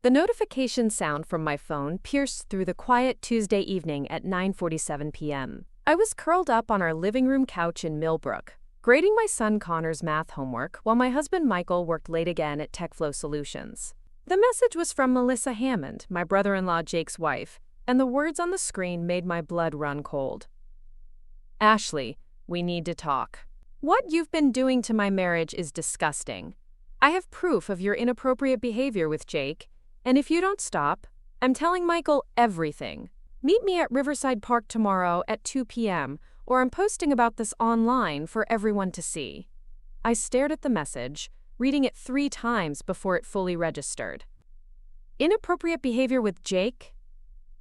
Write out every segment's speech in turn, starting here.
The notification sound from my phone pierced through the quiet Tuesday evening at 9:47 p.m. I was curled up on our living room couch in Millbrook, grading my son Connor's math homework while my husband Michael worked late again at TechFlow Solutions. The message was from Melissa Hammond, my brother-in-law Jake's wife, and the words on the screen made my blood run cold. Ashley, we need to talk. What you've been doing to my marriage is disgusting. I have proof of your inappropriate behavior with Jake, and if you don't stop, I'm telling Michael everything. Meet me at Riverside Park tomorrow at 2 p.m., or I'm posting about this online for everyone to see. I stared at the message, reading it 3 times before it fully registered. Inappropriate behavior with Jake?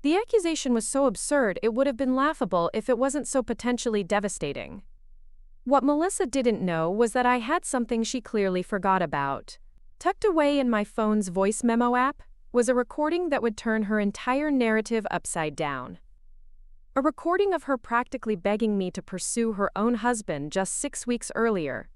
The accusation was so absurd it would have been laughable if it wasn't so potentially devastating. What Melissa didn't know was that I had something she clearly forgot about. Tucked away in my phone's voice memo app was a recording that would turn her entire narrative upside down. A recording of her practically begging me to pursue her own husband just 6 weeks earlier.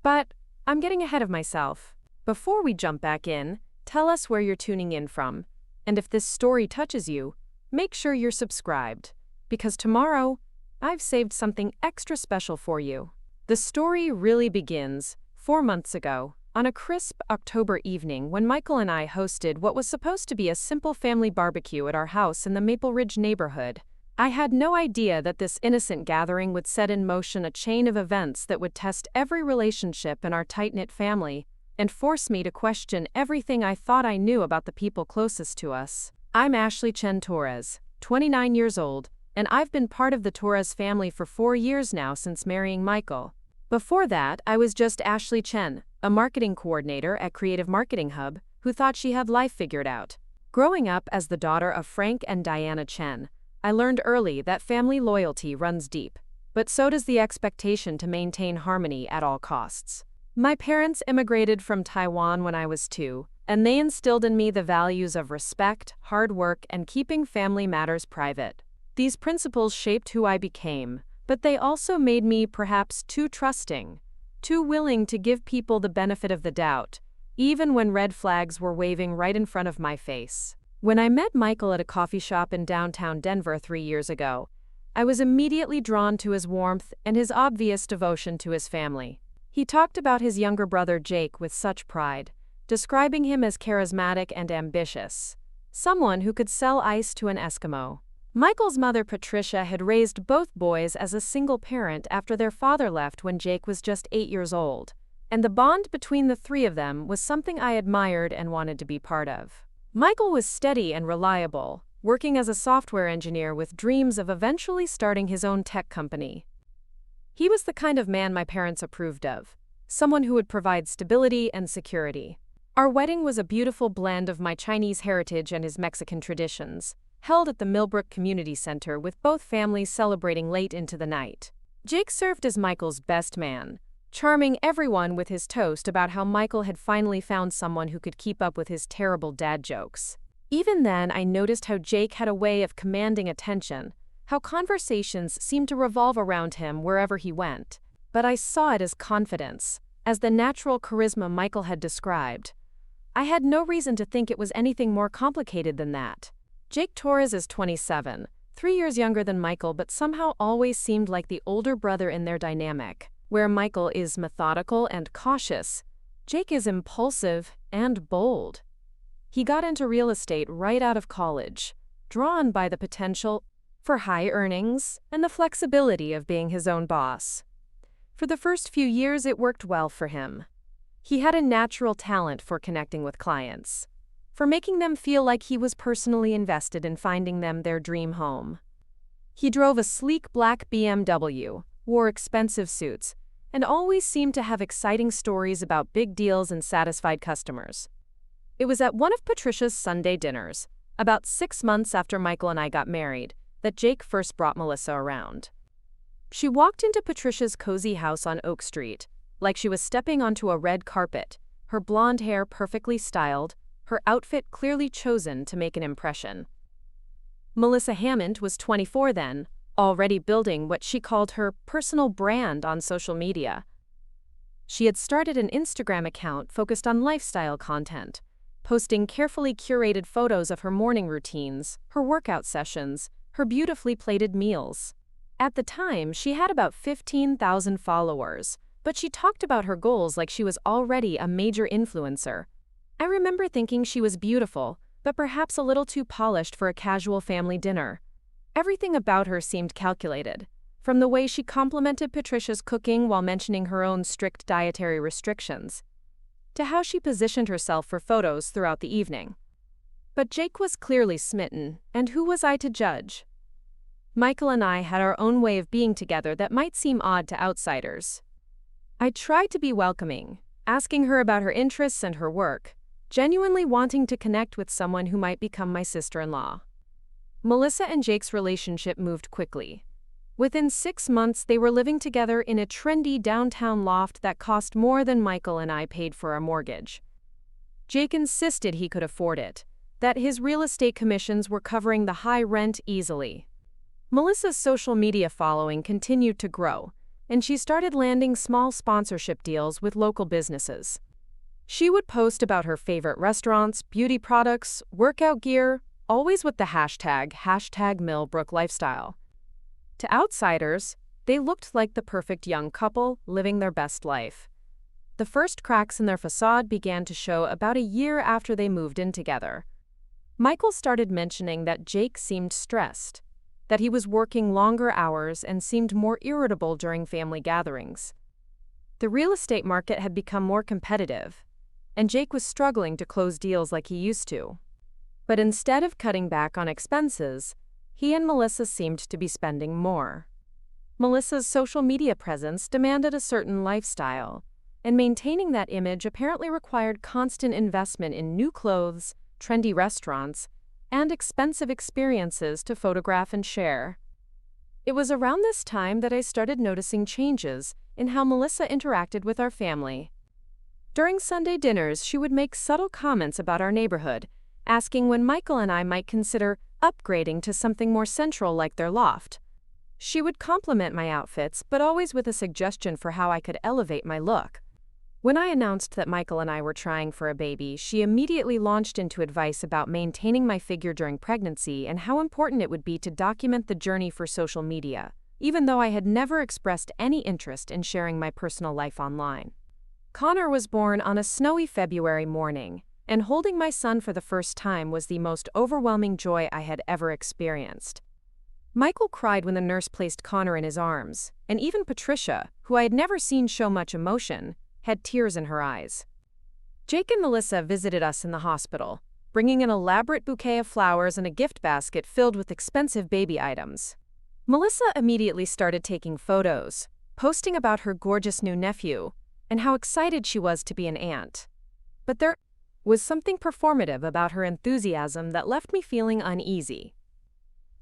But I'm getting ahead of myself. Before we jump back in, tell us where you're tuning in from. And if this story touches you, make sure you're subscribed, because tomorrow, I've saved something extra special for you. The story really begins 4 months ago, on a crisp October evening when Michael and I hosted what was supposed to be a simple family barbecue at our house in the Maple Ridge neighborhood. I had no idea that this innocent gathering would set in motion a chain of events that would test every relationship in our tight-knit family and force me to question everything I thought I knew about the people closest to us. I'm Ashley Chen Torres, 29 years old, and I've been part of the Torres family for 4 years now since marrying Michael. Before that, I was just Ashley Chen, a marketing coordinator at Creative Marketing Hub, who thought she had life figured out. Growing up as the daughter of Frank and Diana Chen, I learned early that family loyalty runs deep, but so does the expectation to maintain harmony at all costs. My parents immigrated from Taiwan when I was 2, and they instilled in me the values of respect, hard work, and keeping family matters private. These principles shaped who I became, but they also made me perhaps too trusting, too willing to give people the benefit of the doubt, even when red flags were waving right in front of my face. When I met Michael at a coffee shop in downtown Denver 3 years ago, I was immediately drawn to his warmth and his obvious devotion to his family. He talked about his younger brother Jake with such pride, describing him as charismatic and ambitious, someone who could sell ice to an Eskimo. Michael's mother Patricia had raised both boys as a single parent after their father left when Jake was just 8 years old, and the bond between the 3 of them was something I admired and wanted to be part of. Michael was steady and reliable, working as a software engineer with dreams of eventually starting his own tech company. He was the kind of man my parents approved of, someone who would provide stability and security. Our wedding was a beautiful blend of my Chinese heritage and his Mexican traditions, held at the Millbrook Community Center with both families celebrating late into the night. Jake served as Michael's best man, charming everyone with his toast about how Michael had finally found someone who could keep up with his terrible dad jokes. Even then, I noticed how Jake had a way of commanding attention, how conversations seemed to revolve around him wherever he went. But I saw it as confidence, as the natural charisma Michael had described. I had no reason to think it was anything more complicated than that. Jake Torres is 27, 3 years younger than Michael, but somehow always seemed like the older brother in their dynamic. Where Michael is methodical and cautious, Jake is impulsive and bold. He got into real estate right out of college, drawn by the potential for high earnings and the flexibility of being his own boss. For the first few years, it worked well for him. He had a natural talent for connecting with clients, for making them feel like he was personally invested in finding them their dream home. He drove a sleek black BMW, wore expensive suits, and always seemed to have exciting stories about big deals and satisfied customers. It was at one of Patricia's Sunday dinners, about 6 months after Michael and I got married, that Jake first brought Melissa around. She walked into Patricia's cozy house on Oak Street, like she was stepping onto a red carpet, her blonde hair perfectly styled, her outfit clearly chosen to make an impression. Melissa Hammond was 24 then, already building what she called her personal brand on social media. She had started an Instagram account focused on lifestyle content, posting carefully curated photos of her morning routines, her workout sessions, her beautifully plated meals. At the time, she had about 15,000 followers, but she talked about her goals like she was already a major influencer. I remember thinking she was beautiful, but perhaps a little too polished for a casual family dinner. Everything about her seemed calculated, from the way she complimented Patricia's cooking while mentioning her own strict dietary restrictions, to how she positioned herself for photos throughout the evening. But Jake was clearly smitten, and who was I to judge? Michael and I had our own way of being together that might seem odd to outsiders. I tried to be welcoming, asking her about her interests and her work, genuinely wanting to connect with someone who might become my sister-in-law. Melissa and Jake's relationship moved quickly. Within 6 months, they were living together in a trendy downtown loft that cost more than Michael and I paid for our mortgage. Jake insisted he could afford it, that his real estate commissions were covering the high rent easily. Melissa's social media following continued to grow, and she started landing small sponsorship deals with local businesses. She would post about her favorite restaurants, beauty products, workout gear, always with the hashtag Millbrook lifestyle. To outsiders, they looked like the perfect young couple living their best life. The first cracks in their facade began to show about a year after they moved in together. Michael started mentioning that Jake seemed stressed, that he was working longer hours and seemed more irritable during family gatherings. The real estate market had become more competitive, and Jake was struggling to close deals like he used to. But instead of cutting back on expenses, he and Melissa seemed to be spending more. Melissa's social media presence demanded a certain lifestyle, and maintaining that image apparently required constant investment in new clothes, trendy restaurants, and expensive experiences to photograph and share. It was around this time that I started noticing changes in how Melissa interacted with our family. During Sunday dinners, she would make subtle comments about our neighborhood, asking when Michael and I might consider upgrading to something more central like their loft. She would compliment my outfits, but always with a suggestion for how I could elevate my look. When I announced that Michael and I were trying for a baby, she immediately launched into advice about maintaining my figure during pregnancy and how important it would be to document the journey for social media, even though I had never expressed any interest in sharing my personal life online. Connor was born on a snowy February morning, and holding my son for the first time was the most overwhelming joy I had ever experienced. Michael cried when the nurse placed Connor in his arms, and even Patricia, who I had never seen show much emotion, had tears in her eyes. Jake and Melissa visited us in the hospital, bringing an elaborate bouquet of flowers and a gift basket filled with expensive baby items. Melissa immediately started taking photos, posting about her gorgeous new nephew, and how excited she was to be an aunt. But there was something performative about her enthusiasm that left me feeling uneasy.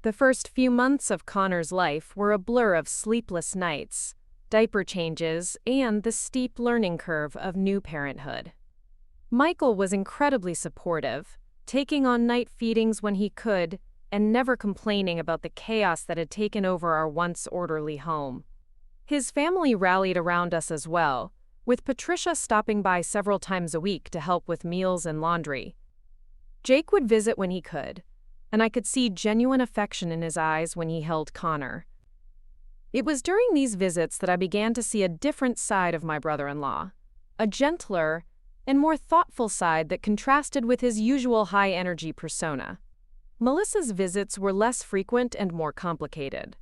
The first few months of Connor's life were a blur of sleepless nights, diaper changes, and the steep learning curve of new parenthood. Michael was incredibly supportive, taking on night feedings when he could, and never complaining about the chaos that had taken over our once orderly home. His family rallied around us as well, with Patricia stopping by several times a week to help with meals and laundry. Jake would visit when he could, and I could see genuine affection in his eyes when he held Connor. It was during these visits that I began to see a different side of my brother-in-law, a gentler and more thoughtful side that contrasted with his usual high-energy persona. Melissa's visits were less frequent and more complicated.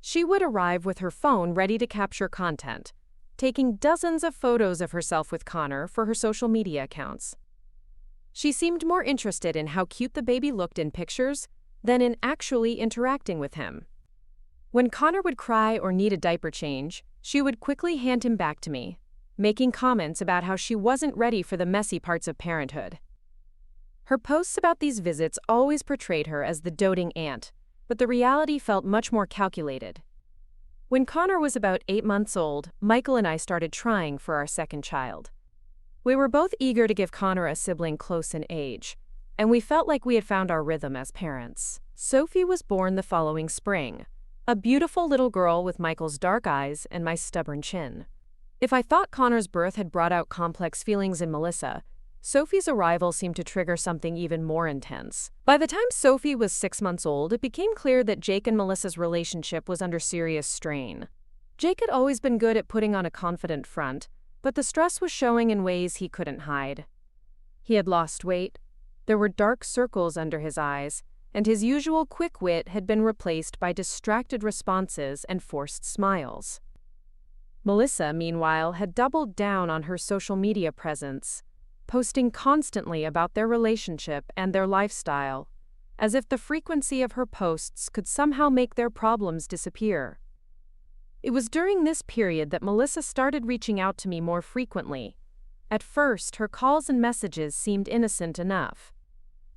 She would arrive with her phone ready to capture content, taking dozens of photos of herself with Connor for her social media accounts. She seemed more interested in how cute the baby looked in pictures than in actually interacting with him. When Connor would cry or need a diaper change, she would quickly hand him back to me, making comments about how she wasn't ready for the messy parts of parenthood. Her posts about these visits always portrayed her as the doting aunt, but the reality felt much more calculated. When Connor was about 8 months old, Michael and I started trying for our second child. We were both eager to give Connor a sibling close in age, and we felt like we had found our rhythm as parents. Sophie was born the following spring, a beautiful little girl with Michael's dark eyes and my stubborn chin. If I thought Connor's birth had brought out complex feelings in Melissa, Sophie's arrival seemed to trigger something even more intense. By the time Sophie was 6 months old, it became clear that Jake and Melissa's relationship was under serious strain. Jake had always been good at putting on a confident front, but the stress was showing in ways he couldn't hide. He had lost weight, there were dark circles under his eyes, and his usual quick wit had been replaced by distracted responses and forced smiles. Melissa, meanwhile, had doubled down on her social media presence, posting constantly about their relationship and their lifestyle, as if the frequency of her posts could somehow make their problems disappear. It was during this period that Melissa started reaching out to me more frequently. At first, her calls and messages seemed innocent enough.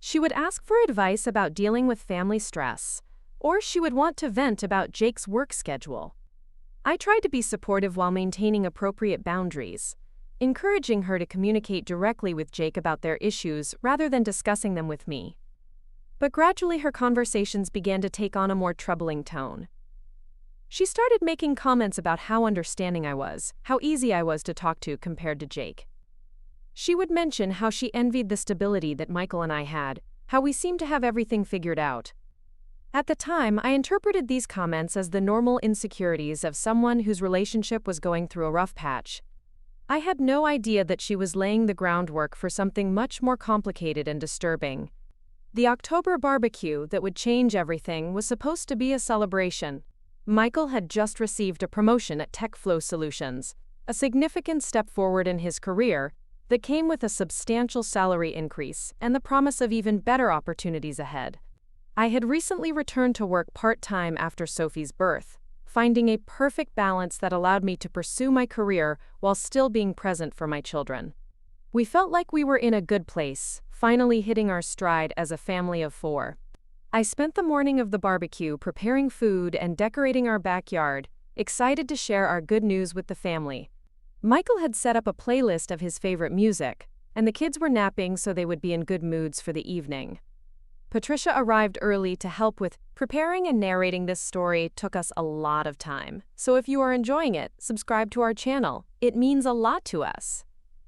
She would ask for advice about dealing with family stress, or she would want to vent about Jake's work schedule. I tried to be supportive while maintaining appropriate boundaries, encouraging her to communicate directly with Jake about their issues rather than discussing them with me. But gradually her conversations began to take on a more troubling tone. She started making comments about how understanding I was, how easy I was to talk to compared to Jake. She would mention how she envied the stability that Michael and I had, how we seemed to have everything figured out. At the time, I interpreted these comments as the normal insecurities of someone whose relationship was going through a rough patch. I had no idea that she was laying the groundwork for something much more complicated and disturbing. The October barbecue that would change everything was supposed to be a celebration. Michael had just received a promotion at TechFlow Solutions, a significant step forward in his career that came with a substantial salary increase and the promise of even better opportunities ahead. I had recently returned to work part-time after Sophie's birth, finding a perfect balance that allowed me to pursue my career while still being present for my children. We felt like we were in a good place, finally hitting our stride as a family of 4. I spent the morning of the barbecue preparing food and decorating our backyard, excited to share our good news with the family. Michael had set up a playlist of his favorite music, and the kids were napping so they would be in good moods for the evening. Patricia arrived early to help with preparing and narrating. This story took us a lot of time, so if you are enjoying it, subscribe to our channel. It means a lot to us.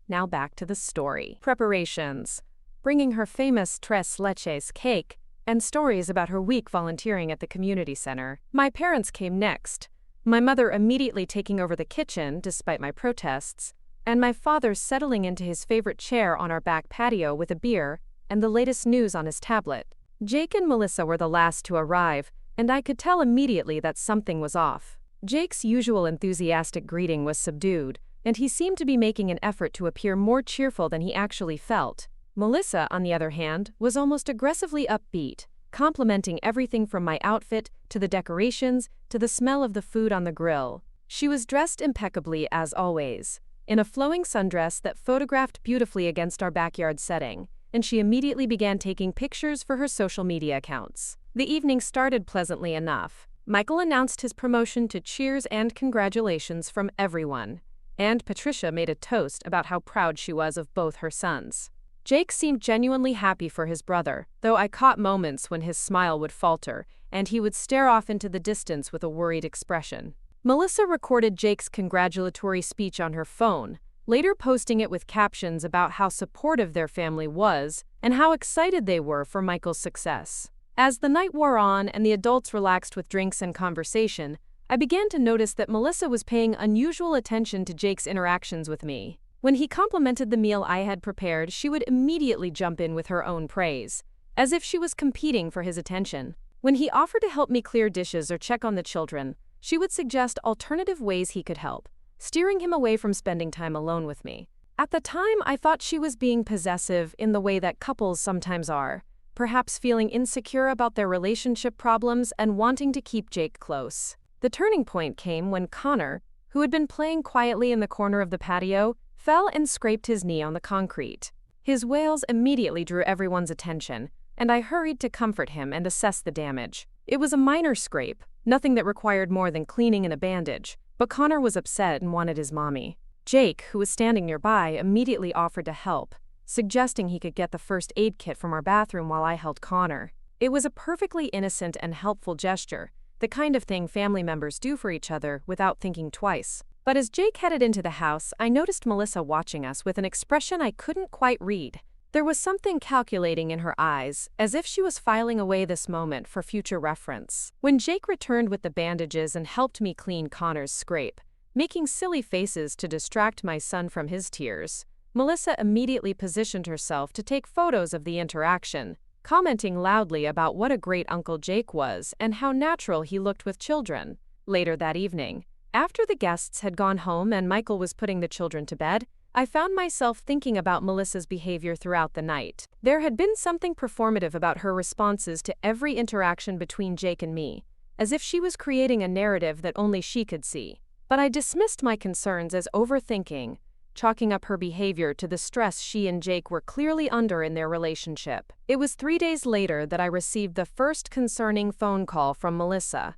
Now back to the story. Preparations. Bringing her famous tres leches cake, and stories about her week volunteering at the community center. My parents came next, my mother immediately taking over the kitchen despite my protests, and my father settling into his favorite chair on our back patio with a beer and the latest news on his tablet. Jake and Melissa were the last to arrive, and I could tell immediately that something was off. Jake's usual enthusiastic greeting was subdued, and he seemed to be making an effort to appear more cheerful than he actually felt. Melissa, on the other hand, was almost aggressively upbeat, complimenting everything from my outfit to the decorations to the smell of the food on the grill. She was dressed impeccably as always, in a flowing sundress that photographed beautifully against our backyard setting, and she immediately began taking pictures for her social media accounts. The evening started pleasantly enough. Michael announced his promotion to cheers and congratulations from everyone, and Patricia made a toast about how proud she was of both her sons. Jake seemed genuinely happy for his brother, though I caught moments when his smile would falter, and he would stare off into the distance with a worried expression. Melissa recorded Jake's congratulatory speech on her phone, later posting it with captions about how supportive their family was and how excited they were for Michael's success. As the night wore on and the adults relaxed with drinks and conversation, I began to notice that Melissa was paying unusual attention to Jake's interactions with me. When he complimented the meal I had prepared, she would immediately jump in with her own praise, as if she was competing for his attention. When he offered to help me clear dishes or check on the children, she would suggest alternative ways he could help, steering him away from spending time alone with me. At the time, I thought she was being possessive in the way that couples sometimes are, perhaps feeling insecure about their relationship problems and wanting to keep Jake close. The turning point came when Connor, who had been playing quietly in the corner of the patio, fell and scraped his knee on the concrete. His wails immediately drew everyone's attention, and I hurried to comfort him and assess the damage. It was a minor scrape, nothing that required more than cleaning and a bandage, but Connor was upset and wanted his mommy. Jake, who was standing nearby, immediately offered to help, suggesting he could get the first aid kit from our bathroom while I held Connor. It was a perfectly innocent and helpful gesture, the kind of thing family members do for each other without thinking twice. But as Jake headed into the house, I noticed Melissa watching us with an expression I couldn't quite read. There was something calculating in her eyes, as if she was filing away this moment for future reference. When Jake returned with the bandages and helped me clean Connor's scrape, making silly faces to distract my son from his tears, Melissa immediately positioned herself to take photos of the interaction, commenting loudly about what a great Uncle Jake was and how natural he looked with children. Later that evening, after the guests had gone home and Michael was putting the children to bed, I found myself thinking about Melissa's behavior throughout the night. There had been something performative about her responses to every interaction between Jake and me, as if she was creating a narrative that only she could see. But I dismissed my concerns as overthinking, chalking up her behavior to the stress she and Jake were clearly under in their relationship. It was 3 days later that I received the first concerning phone call from Melissa.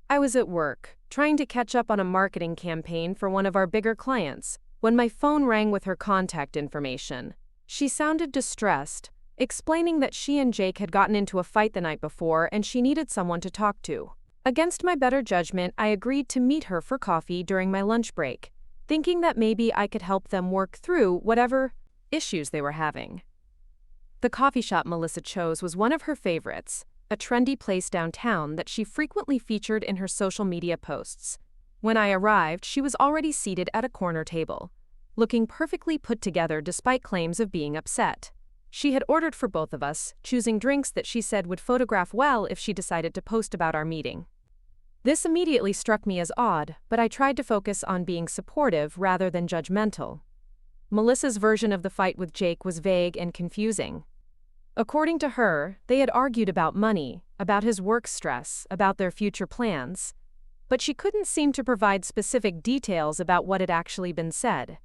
I was at work, trying to catch up on a marketing campaign for one of our bigger clients, when my phone rang with her contact information. She sounded distressed, explaining that she and Jake had gotten into a fight the night before and she needed someone to talk to. Against my better judgment, I agreed to meet her for coffee during my lunch break, thinking that maybe I could help them work through whatever issues they were having. The coffee shop Melissa chose was one of her favorites, a trendy place downtown that she frequently featured in her social media posts. When I arrived, she was already seated at a corner table, looking perfectly put together despite claims of being upset. She had ordered for both of us, choosing drinks that she said would photograph well if she decided to post about our meeting. This immediately struck me as odd, but I tried to focus on being supportive rather than judgmental. Melissa's version of the fight with Jake was vague and confusing. According to her, they had argued about money, about his work stress, about their future plans, but she couldn't seem to provide specific details about what had actually been said.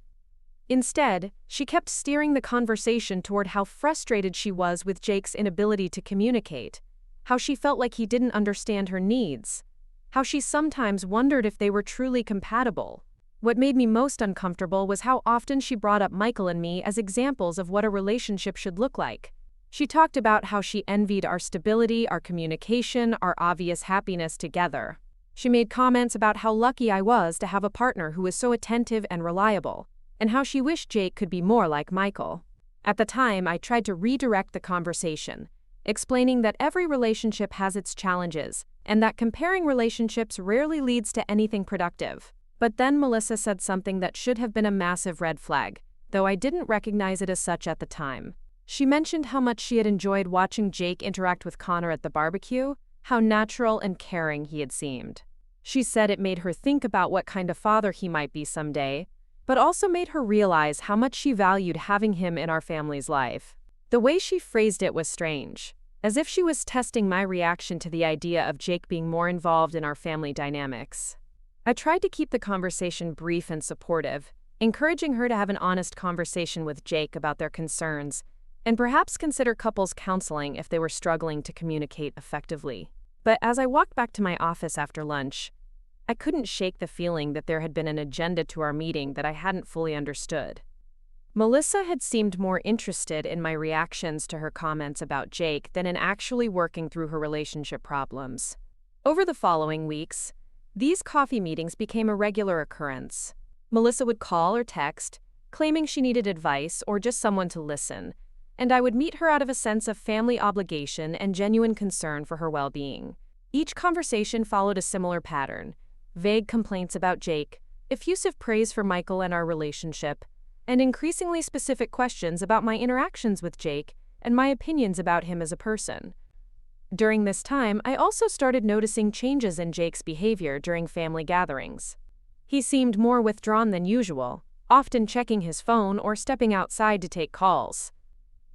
Instead, she kept steering the conversation toward how frustrated she was with Jake's inability to communicate, how she felt like he didn't understand her needs, how she sometimes wondered if they were truly compatible. What made me most uncomfortable was how often she brought up Michael and me as examples of what a relationship should look like. She talked about how she envied our stability, our communication, our obvious happiness together. She made comments about how lucky I was to have a partner who was so attentive and reliable, and how she wished Jake could be more like Michael. At the time, I tried to redirect the conversation, explaining that every relationship has its challenges, and that comparing relationships rarely leads to anything productive. But then Melissa said something that should have been a massive red flag, though I didn't recognize it as such at the time. She mentioned how much she had enjoyed watching Jake interact with Connor at the barbecue, how natural and caring he had seemed. She said it made her think about what kind of father he might be someday, but also made her realize how much she valued having him in our family's life. The way she phrased it was strange, as if she was testing my reaction to the idea of Jake being more involved in our family dynamics. I tried to keep the conversation brief and supportive, encouraging her to have an honest conversation with Jake about their concerns, and perhaps consider couples counseling if they were struggling to communicate effectively. But as I walked back to my office after lunch, I couldn't shake the feeling that there had been an agenda to our meeting that I hadn't fully understood. Melissa had seemed more interested in my reactions to her comments about Jake than in actually working through her relationship problems. Over the following weeks, these coffee meetings became a regular occurrence. Melissa would call or text, claiming she needed advice or just someone to listen, and I would meet her out of a sense of family obligation and genuine concern for her well-being. Each conversation followed a similar pattern: vague complaints about Jake, effusive praise for Michael and our relationship, and increasingly specific questions about my interactions with Jake and my opinions about him as a person. During this time, I also started noticing changes in Jake's behavior during family gatherings. He seemed more withdrawn than usual, often checking his phone or stepping outside to take calls.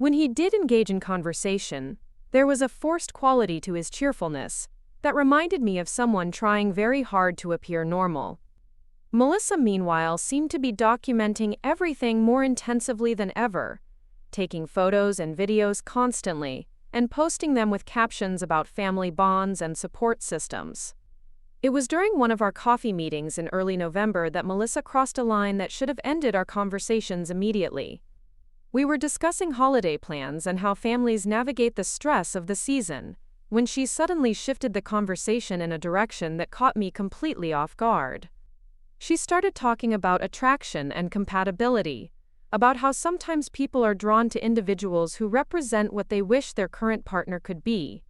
When he did engage in conversation, there was a forced quality to his cheerfulness that reminded me of someone trying very hard to appear normal. Melissa, meanwhile, seemed to be documenting everything more intensively than ever, taking photos and videos constantly, and posting them with captions about family bonds and support systems. It was during one of our coffee meetings in early November that Melissa crossed a line that should have ended our conversations immediately. We were discussing holiday plans and how families navigate the stress of the season, when she suddenly shifted the conversation in a direction that caught me completely off guard. She started talking about attraction and compatibility, about how sometimes people are drawn to individuals who represent what they wish their current partner could be.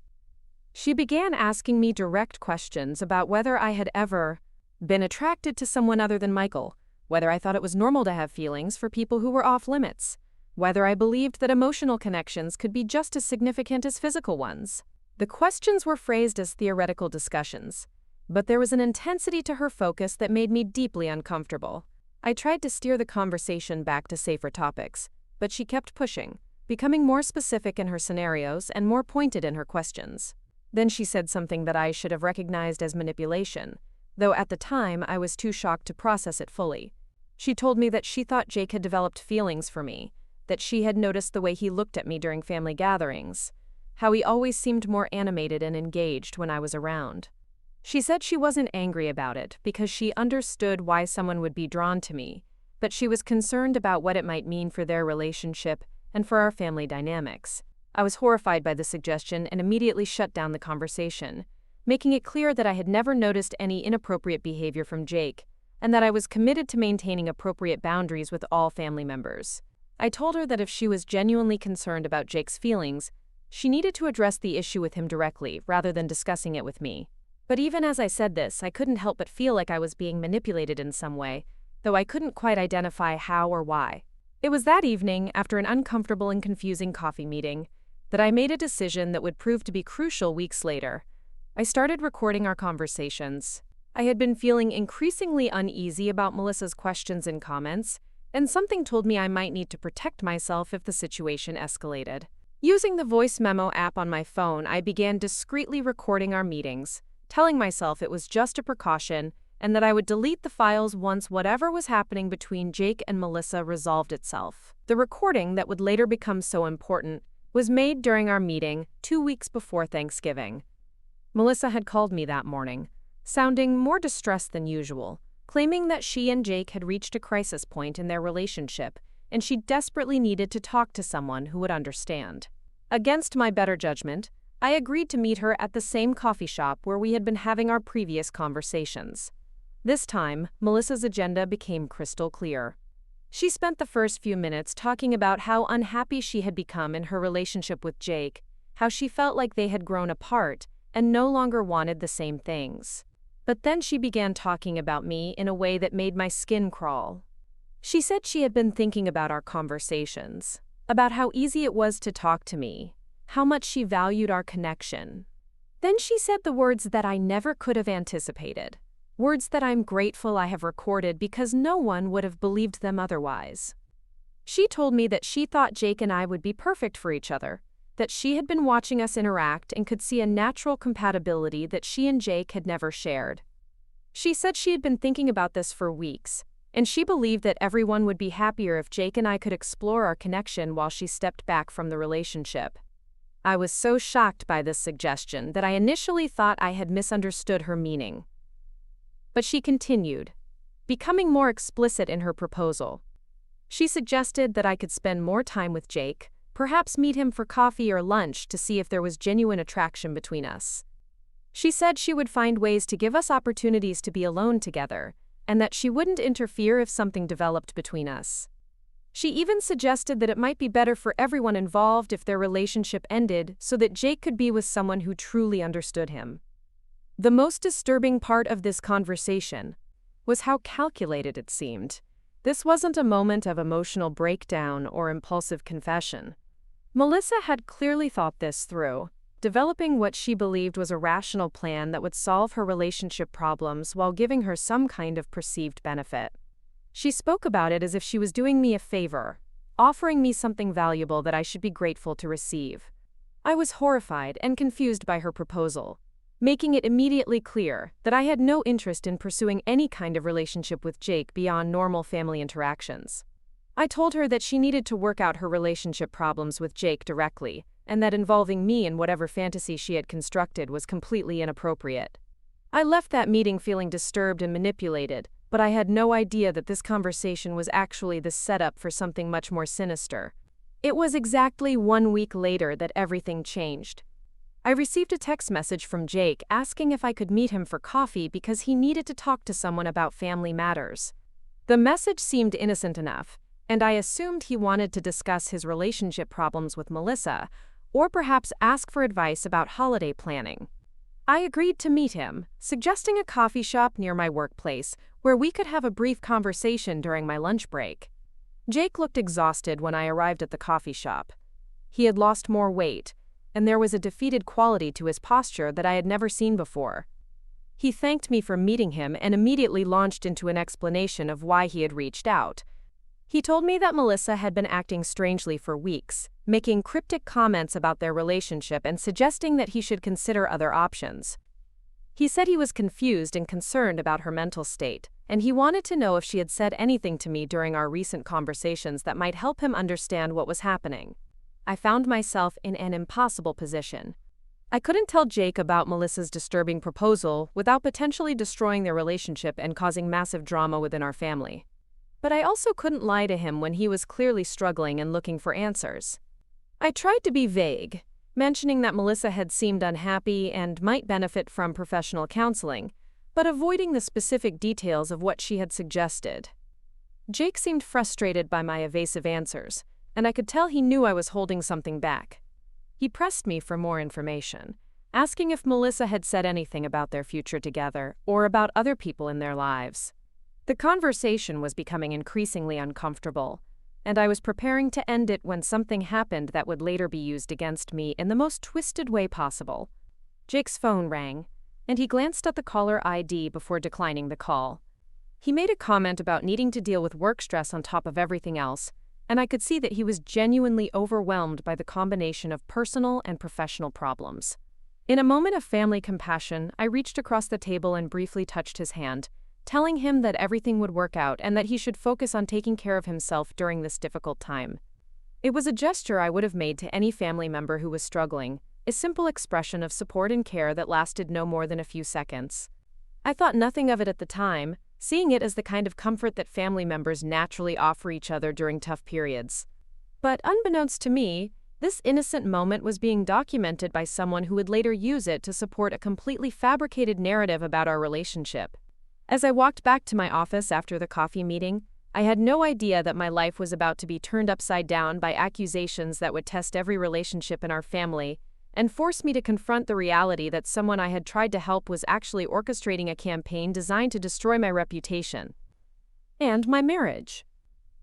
She began asking me direct questions about whether I had ever been attracted to someone other than Michael, whether I thought it was normal to have feelings for people who were off limits, whether I believed that emotional connections could be just as significant as physical ones. The questions were phrased as theoretical discussions, but there was an intensity to her focus that made me deeply uncomfortable. I tried to steer the conversation back to safer topics, but she kept pushing, becoming more specific in her scenarios and more pointed in her questions. Then she said something that I should have recognized as manipulation, though at the time I was too shocked to process it fully. She told me that she thought Jake had developed feelings for me, that she had noticed the way he looked at me during family gatherings, how he always seemed more animated and engaged when I was around. She said she wasn't angry about it because she understood why someone would be drawn to me, but she was concerned about what it might mean for their relationship and for our family dynamics. I was horrified by the suggestion and immediately shut down the conversation, making it clear that I had never noticed any inappropriate behavior from Jake, and that I was committed to maintaining appropriate boundaries with all family members. I told her that if she was genuinely concerned about Jake's feelings, she needed to address the issue with him directly rather than discussing it with me. But even as I said this, I couldn't help but feel like I was being manipulated in some way, though I couldn't quite identify how or why. It was that evening, after an uncomfortable and confusing coffee meeting, that I made a decision that would prove to be crucial weeks later. I started recording our conversations. I had been feeling increasingly uneasy about Melissa's questions and comments, and something told me I might need to protect myself if the situation escalated. Using the voice memo app on my phone, I began discreetly recording our meetings, telling myself it was just a precaution and that I would delete the files once whatever was happening between Jake and Melissa resolved itself. The recording that would later become so important was made during our meeting 2 weeks before Thanksgiving. Melissa had called me that morning, sounding more distressed than usual, claiming that she and Jake had reached a crisis point in their relationship and she desperately needed to talk to someone who would understand. Against my better judgment, I agreed to meet her at the same coffee shop where we had been having our previous conversations. This time, Melissa's agenda became crystal clear. She spent the first few minutes talking about how unhappy she had become in her relationship with Jake, how she felt like they had grown apart and no longer wanted the same things. But then she began talking about me in a way that made my skin crawl. She said she had been thinking about our conversations, about how easy it was to talk to me, how much she valued our connection. Then she said the words that I never could have anticipated, words that I'm grateful I have recorded because no one would have believed them otherwise. She told me that she thought Jake and I would be perfect for each other, that she had been watching us interact and could see a natural compatibility that she and Jake had never shared. She said she had been thinking about this for weeks, and she believed that everyone would be happier if Jake and I could explore our connection while she stepped back from the relationship. I was so shocked by this suggestion that I initially thought I had misunderstood her meaning. But she continued, becoming more explicit in her proposal. She suggested that I could spend more time with Jake, perhaps meet him for coffee or lunch to see if there was genuine attraction between us. She said she would find ways to give us opportunities to be alone together, and that she wouldn't interfere if something developed between us. She even suggested that it might be better for everyone involved if their relationship ended so that Jake could be with someone who truly understood him. The most disturbing part of this conversation was how calculated it seemed. This wasn't a moment of emotional breakdown or impulsive confession. Melissa had clearly thought this through, developing what she believed was a rational plan that would solve her relationship problems while giving her some kind of perceived benefit. She spoke about it as if she was doing me a favor, offering me something valuable that I should be grateful to receive. I was horrified and confused by her proposal, making it immediately clear that I had no interest in pursuing any kind of relationship with Jake beyond normal family interactions. I told her that she needed to work out her relationship problems with Jake directly, and that involving me in whatever fantasy she had constructed was completely inappropriate. I left that meeting feeling disturbed and manipulated, but I had no idea that this conversation was actually the setup for something much more sinister. It was exactly 1 week later that everything changed. I received a text message from Jake asking if I could meet him for coffee because he needed to talk to someone about family matters. The message seemed innocent enough, and I assumed he wanted to discuss his relationship problems with Melissa, or perhaps ask for advice about holiday planning. I agreed to meet him, suggesting a coffee shop near my workplace where we could have a brief conversation during my lunch break. Jake looked exhausted when I arrived at the coffee shop. He had lost more weight, and there was a defeated quality to his posture that I had never seen before. He thanked me for meeting him and immediately launched into an explanation of why he had reached out. He told me that Melissa had been acting strangely for weeks, making cryptic comments about their relationship and suggesting that he should consider other options. He said he was confused and concerned about her mental state, and he wanted to know if she had said anything to me during our recent conversations that might help him understand what was happening. I found myself in an impossible position. I couldn't tell Jake about Melissa's disturbing proposal without potentially destroying their relationship and causing massive drama within our family. But I also couldn't lie to him when he was clearly struggling and looking for answers. I tried to be vague, mentioning that Melissa had seemed unhappy and might benefit from professional counseling, but avoiding the specific details of what she had suggested. Jake seemed frustrated by my evasive answers, and I could tell he knew I was holding something back. He pressed me for more information, asking if Melissa had said anything about their future together or about other people in their lives. The conversation was becoming increasingly uncomfortable, and I was preparing to end it when something happened that would later be used against me in the most twisted way possible. Jake's phone rang, and he glanced at the caller ID before declining the call. He made a comment about needing to deal with work stress on top of everything else, and I could see that he was genuinely overwhelmed by the combination of personal and professional problems. In a moment of family compassion, I reached across the table and briefly touched his hand, telling him that everything would work out and that he should focus on taking care of himself during this difficult time. It was a gesture I would have made to any family member who was struggling, a simple expression of support and care that lasted no more than a few seconds. I thought nothing of it at the time, seeing it as the kind of comfort that family members naturally offer each other during tough periods. But unbeknownst to me, this innocent moment was being documented by someone who would later use it to support a completely fabricated narrative about our relationship. As I walked back to my office after the coffee meeting, I had no idea that my life was about to be turned upside down by accusations that would test every relationship in our family and force me to confront the reality that someone I had tried to help was actually orchestrating a campaign designed to destroy my reputation and my marriage.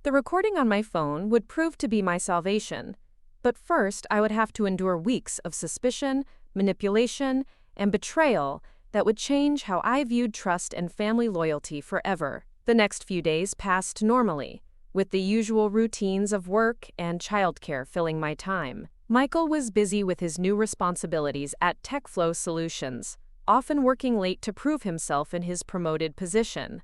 The recording on my phone would prove to be my salvation, but first I would have to endure weeks of suspicion, manipulation, and betrayal that would change how I viewed trust and family loyalty forever. The next few days passed normally, with the usual routines of work and childcare filling my time. Michael was busy with his new responsibilities at TechFlow Solutions, often working late to prove himself in his promoted position.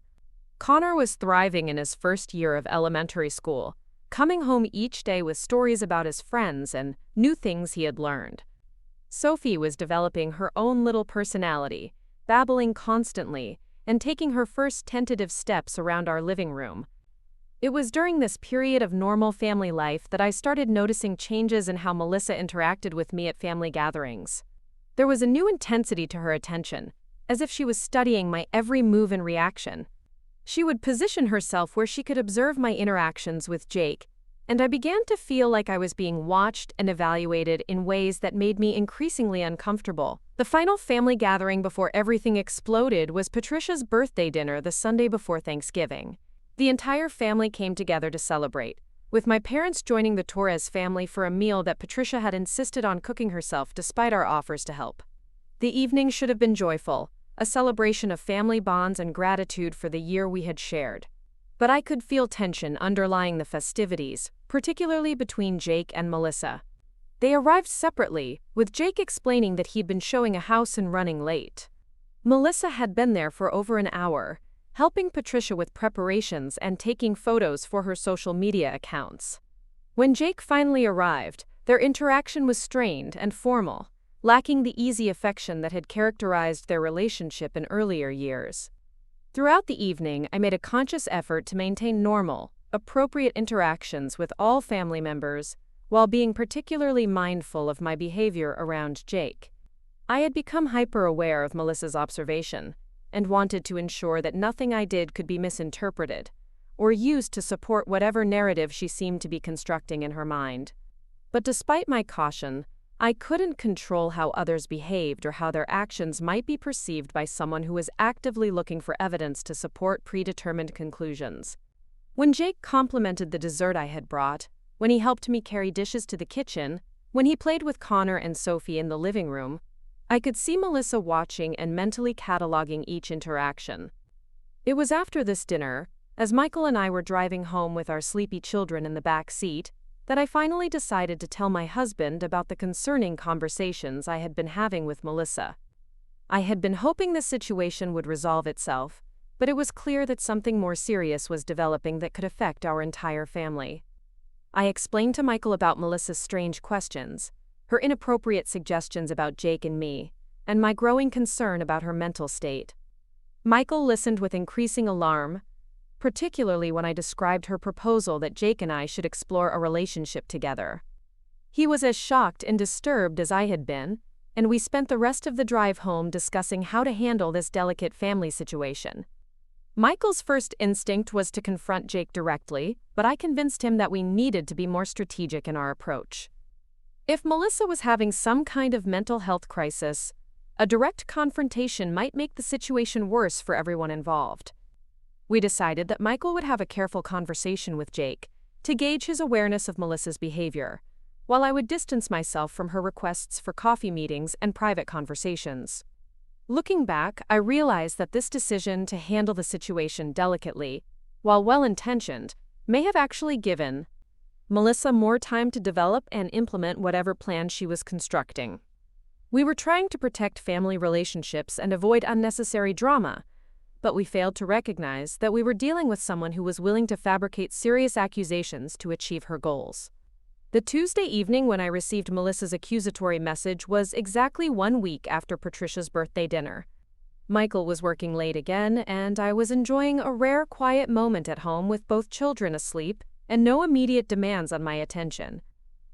Connor was thriving in his first year of elementary school, coming home each day with stories about his friends and new things he had learned. Sophie was developing her own little personality, babbling constantly, and taking her first tentative steps around our living room. It was during this period of normal family life that I started noticing changes in how Melissa interacted with me at family gatherings. There was a new intensity to her attention, as if she was studying my every move and reaction. She would position herself where she could observe my interactions with Jake, and I began to feel like I was being watched and evaluated in ways that made me increasingly uncomfortable. The final family gathering before everything exploded was Patricia's birthday dinner the Sunday before Thanksgiving. The entire family came together to celebrate, with my parents joining the Torres family for a meal that Patricia had insisted on cooking herself despite our offers to help. The evening should have been joyful, a celebration of family bonds and gratitude for the year we had shared. But I could feel tension underlying the festivities, particularly between Jake and Melissa. They arrived separately, with Jake explaining that he'd been showing a house and running late. Melissa had been there for over an hour, helping Patricia with preparations and taking photos for her social media accounts. When Jake finally arrived, their interaction was strained and formal, lacking the easy affection that had characterized their relationship in earlier years. Throughout the evening, I made a conscious effort to maintain normal, appropriate interactions with all family members, while being particularly mindful of my behavior around Jake. I had become hyper-aware of Melissa's observation and wanted to ensure that nothing I did could be misinterpreted or used to support whatever narrative she seemed to be constructing in her mind. But despite my caution, I couldn't control how others behaved or how their actions might be perceived by someone who was actively looking for evidence to support predetermined conclusions. When Jake complimented the dessert I had brought, when he helped me carry dishes to the kitchen, when he played with Connor and Sophie in the living room, I could see Melissa watching and mentally cataloging each interaction. It was after this dinner, as Michael and I were driving home with our sleepy children in the back seat, that I finally decided to tell my husband about the concerning conversations I had been having with Melissa. I had been hoping the situation would resolve itself, but it was clear that something more serious was developing that could affect our entire family. I explained to Michael about Melissa's strange questions, her inappropriate suggestions about Jake and me, and my growing concern about her mental state. Michael listened with increasing alarm, particularly when I described her proposal that Jake and I should explore a relationship together. He was as shocked and disturbed as I had been, and we spent the rest of the drive home discussing how to handle this delicate family situation. Michael's first instinct was to confront Jake directly, but I convinced him that we needed to be more strategic in our approach. If Melissa was having some kind of mental health crisis, a direct confrontation might make the situation worse for everyone involved. We decided that Michael would have a careful conversation with Jake to gauge his awareness of Melissa's behavior, while I would distance myself from her requests for coffee meetings and private conversations. Looking back, I realized that this decision to handle the situation delicately, while well-intentioned, may have actually given Melissa more time to develop and implement whatever plan she was constructing. We were trying to protect family relationships and avoid unnecessary drama, but we failed to recognize that we were dealing with someone who was willing to fabricate serious accusations to achieve her goals. The Tuesday evening when I received Melissa's accusatory message was exactly 1 week after Patricia's birthday dinner. Michael was working late again, and I was enjoying a rare quiet moment at home with both children asleep and no immediate demands on my attention.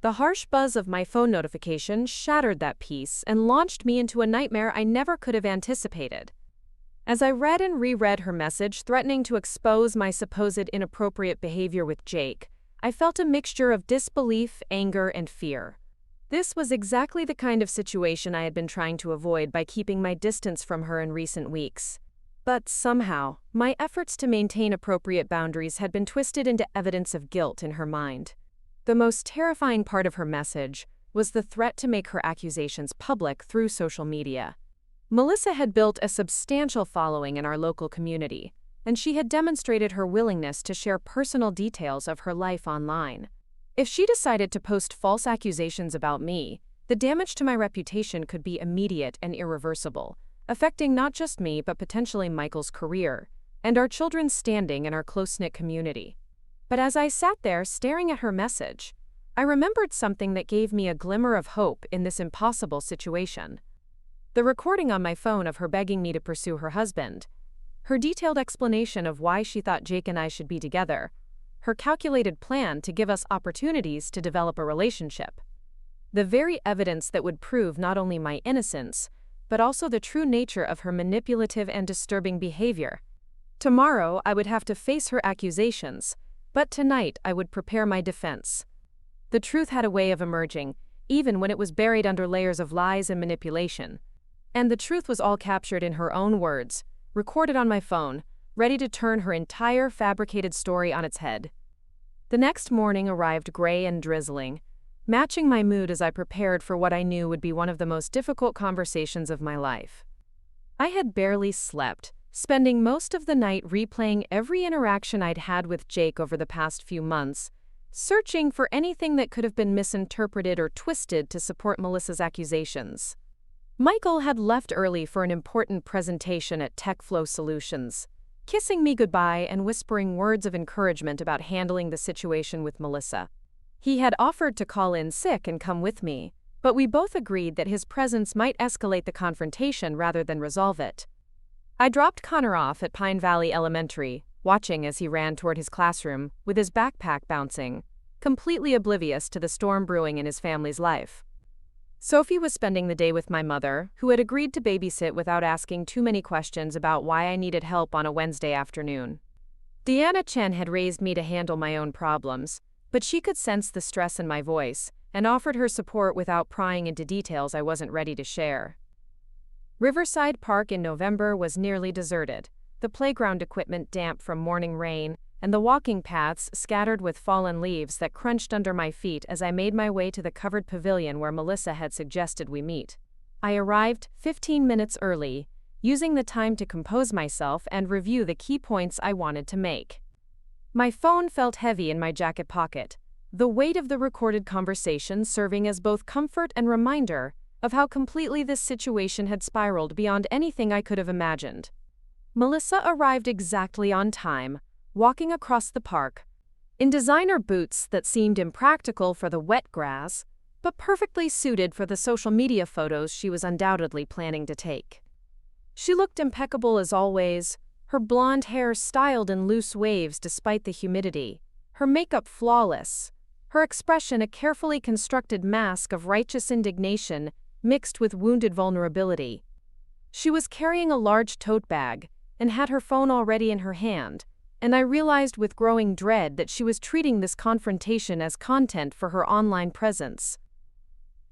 The harsh buzz of my phone notification shattered that peace and launched me into a nightmare I never could have anticipated. As I read and reread her message threatening to expose my supposed inappropriate behavior with Jake, I felt a mixture of disbelief, anger, and fear. This was exactly the kind of situation I had been trying to avoid by keeping my distance from her in recent weeks. But somehow, my efforts to maintain appropriate boundaries had been twisted into evidence of guilt in her mind. The most terrifying part of her message was the threat to make her accusations public through social media. Melissa had built a substantial following in our local community, and she had demonstrated her willingness to share personal details of her life online. If she decided to post false accusations about me, the damage to my reputation could be immediate and irreversible, affecting not just me but potentially Michael's career and our children's standing in our close-knit community. But as I sat there staring at her message, I remembered something that gave me a glimmer of hope in this impossible situation. The recording on my phone of her begging me to pursue her husband, her detailed explanation of why she thought Jake and I should be together, her calculated plan to give us opportunities to develop a relationship. The very evidence that would prove not only my innocence, but also the true nature of her manipulative and disturbing behavior. Tomorrow I would have to face her accusations, but tonight I would prepare my defense. The truth had a way of emerging, even when it was buried under layers of lies and manipulation. And the truth was all captured in her own words, recorded on my phone, ready to turn her entire fabricated story on its head. The next morning arrived gray and drizzling, matching my mood as I prepared for what I knew would be one of the most difficult conversations of my life. I had barely slept, spending most of the night replaying every interaction I'd had with Jake over the past few months, searching for anything that could have been misinterpreted or twisted to support Melissa's accusations. Michael had left early for an important presentation at TechFlow Solutions, kissing me goodbye and whispering words of encouragement about handling the situation with Melissa. He had offered to call in sick and come with me, but we both agreed that his presence might escalate the confrontation rather than resolve it. I dropped Connor off at Pine Valley Elementary, watching as he ran toward his classroom with his backpack bouncing, completely oblivious to the storm brewing in his family's life. Sophie was spending the day with my mother, who had agreed to babysit without asking too many questions about why I needed help on a Wednesday afternoon. Diana Chen had raised me to handle my own problems, but she could sense the stress in my voice and offered her support without prying into details I wasn't ready to share. Riverside Park in November was nearly deserted, the playground equipment damp from morning rain, and the walking paths scattered with fallen leaves that crunched under my feet as I made my way to the covered pavilion where Melissa had suggested we meet. I arrived 15 minutes early, using the time to compose myself and review the key points I wanted to make. My phone felt heavy in my jacket pocket, the weight of the recorded conversation serving as both comfort and reminder of how completely this situation had spiraled beyond anything I could have imagined. Melissa arrived exactly on time, walking across the park, in designer boots that seemed impractical for the wet grass, but perfectly suited for the social media photos she was undoubtedly planning to take. She looked impeccable as always, her blonde hair styled in loose waves despite the humidity, her makeup flawless, her expression a carefully constructed mask of righteous indignation mixed with wounded vulnerability. She was carrying a large tote bag and had her phone already in her hand, and I realized with growing dread that she was treating this confrontation as content for her online presence.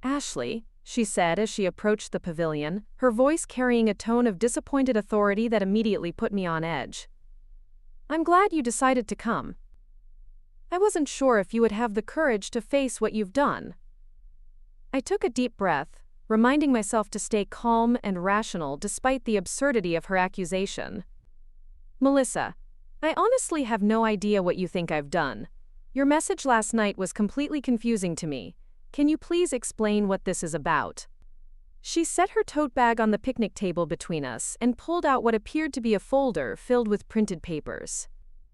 "Ashley," she said as she approached the pavilion, her voice carrying a tone of disappointed authority that immediately put me on edge. "I'm glad you decided to come. I wasn't sure if you would have the courage to face what you've done." I took a deep breath, reminding myself to stay calm and rational despite the absurdity of her accusation. "Melissa, I honestly have no idea what you think I've done. Your message last night was completely confusing to me. Can you please explain what this is about?" She set her tote bag on the picnic table between us and pulled out what appeared to be a folder filled with printed papers.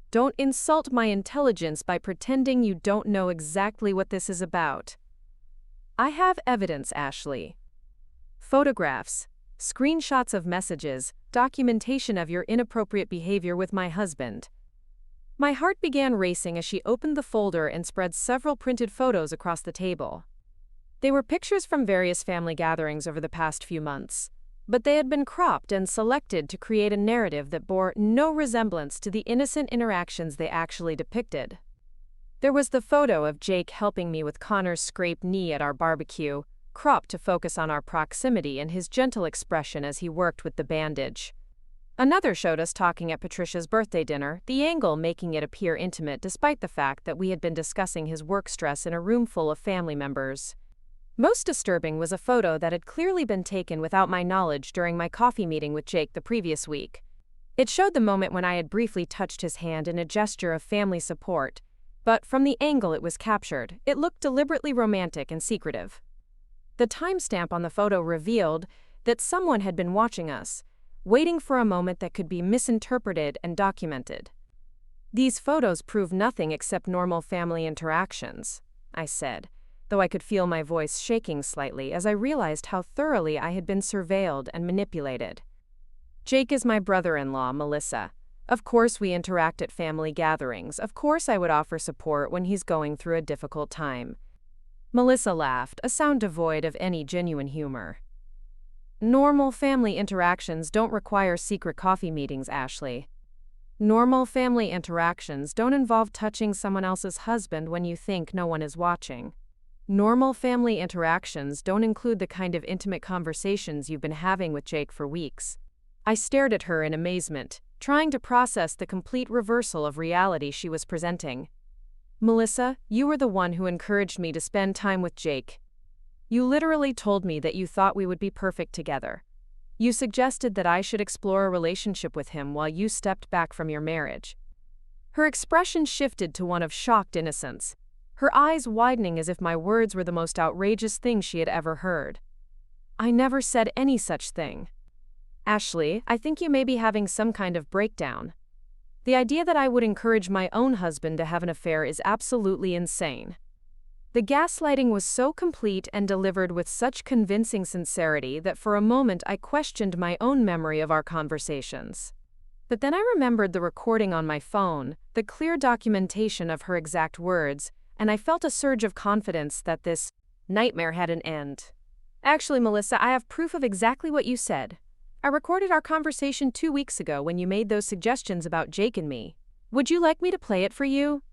"Don't insult my intelligence by pretending you don't know exactly what this is about. I have evidence, Ashley. Photographs, screenshots of messages, documentation of your inappropriate behavior with my husband." My heart began racing as she opened the folder and spread several printed photos across the table. They were pictures from various family gatherings over the past few months, but they had been cropped and selected to create a narrative that bore no resemblance to the innocent interactions they actually depicted. There was the photo of Jake helping me with Connor's scraped knee at our barbecue, cropped to focus on our proximity and his gentle expression as he worked with the bandage. Another showed us talking at Patricia's birthday dinner, the angle making it appear intimate despite the fact that we had been discussing his work stress in a room full of family members. Most disturbing was a photo that had clearly been taken without my knowledge during my coffee meeting with Jake the previous week. It showed the moment when I had briefly touched his hand in a gesture of family support, but from the angle it was captured, it looked deliberately romantic and secretive. The timestamp on the photo revealed that someone had been watching us, waiting for a moment that could be misinterpreted and documented. "These photos prove nothing except normal family interactions," I said, though I could feel my voice shaking slightly as I realized how thoroughly I had been surveilled and manipulated. "Jake is my brother-in-law, Melissa. Of course we interact at family gatherings. Of course I would offer support when he's going through a difficult time." Melissa laughed, a sound devoid of any genuine humor. "Normal family interactions don't require secret coffee meetings, Ashley. Normal family interactions don't involve touching someone else's husband when you think no one is watching. Normal family interactions don't include the kind of intimate conversations you've been having with Jake for weeks." I stared at her in amazement, trying to process the complete reversal of reality she was presenting. "Melissa, you were the one who encouraged me to spend time with Jake. You literally told me that you thought we would be perfect together. You suggested that I should explore a relationship with him while you stepped back from your marriage." Her expression shifted to one of shocked innocence, her eyes widening as if my words were the most outrageous thing she had ever heard. "I never said any such thing. Ashley, I think you may be having some kind of breakdown. The idea that I would encourage my own husband to have an affair is absolutely insane." The gaslighting was so complete and delivered with such convincing sincerity that for a moment I questioned my own memory of our conversations. But then I remembered the recording on my phone, the clear documentation of her exact words, and I felt a surge of confidence that this nightmare had an end. Actually, Melissa, I have proof of exactly what you said. I recorded our conversation 2 weeks ago when you made those suggestions about Jake and me. Would you like me to play it for you?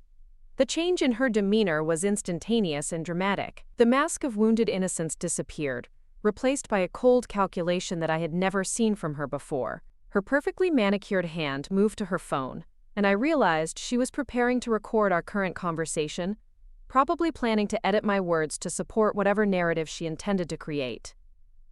The change in her demeanor was instantaneous and dramatic. The mask of wounded innocence disappeared, replaced by a cold calculation that I had never seen from her before. Her perfectly manicured hand moved to her phone, and I realized she was preparing to record our current conversation, probably planning to edit my words to support whatever narrative she intended to create.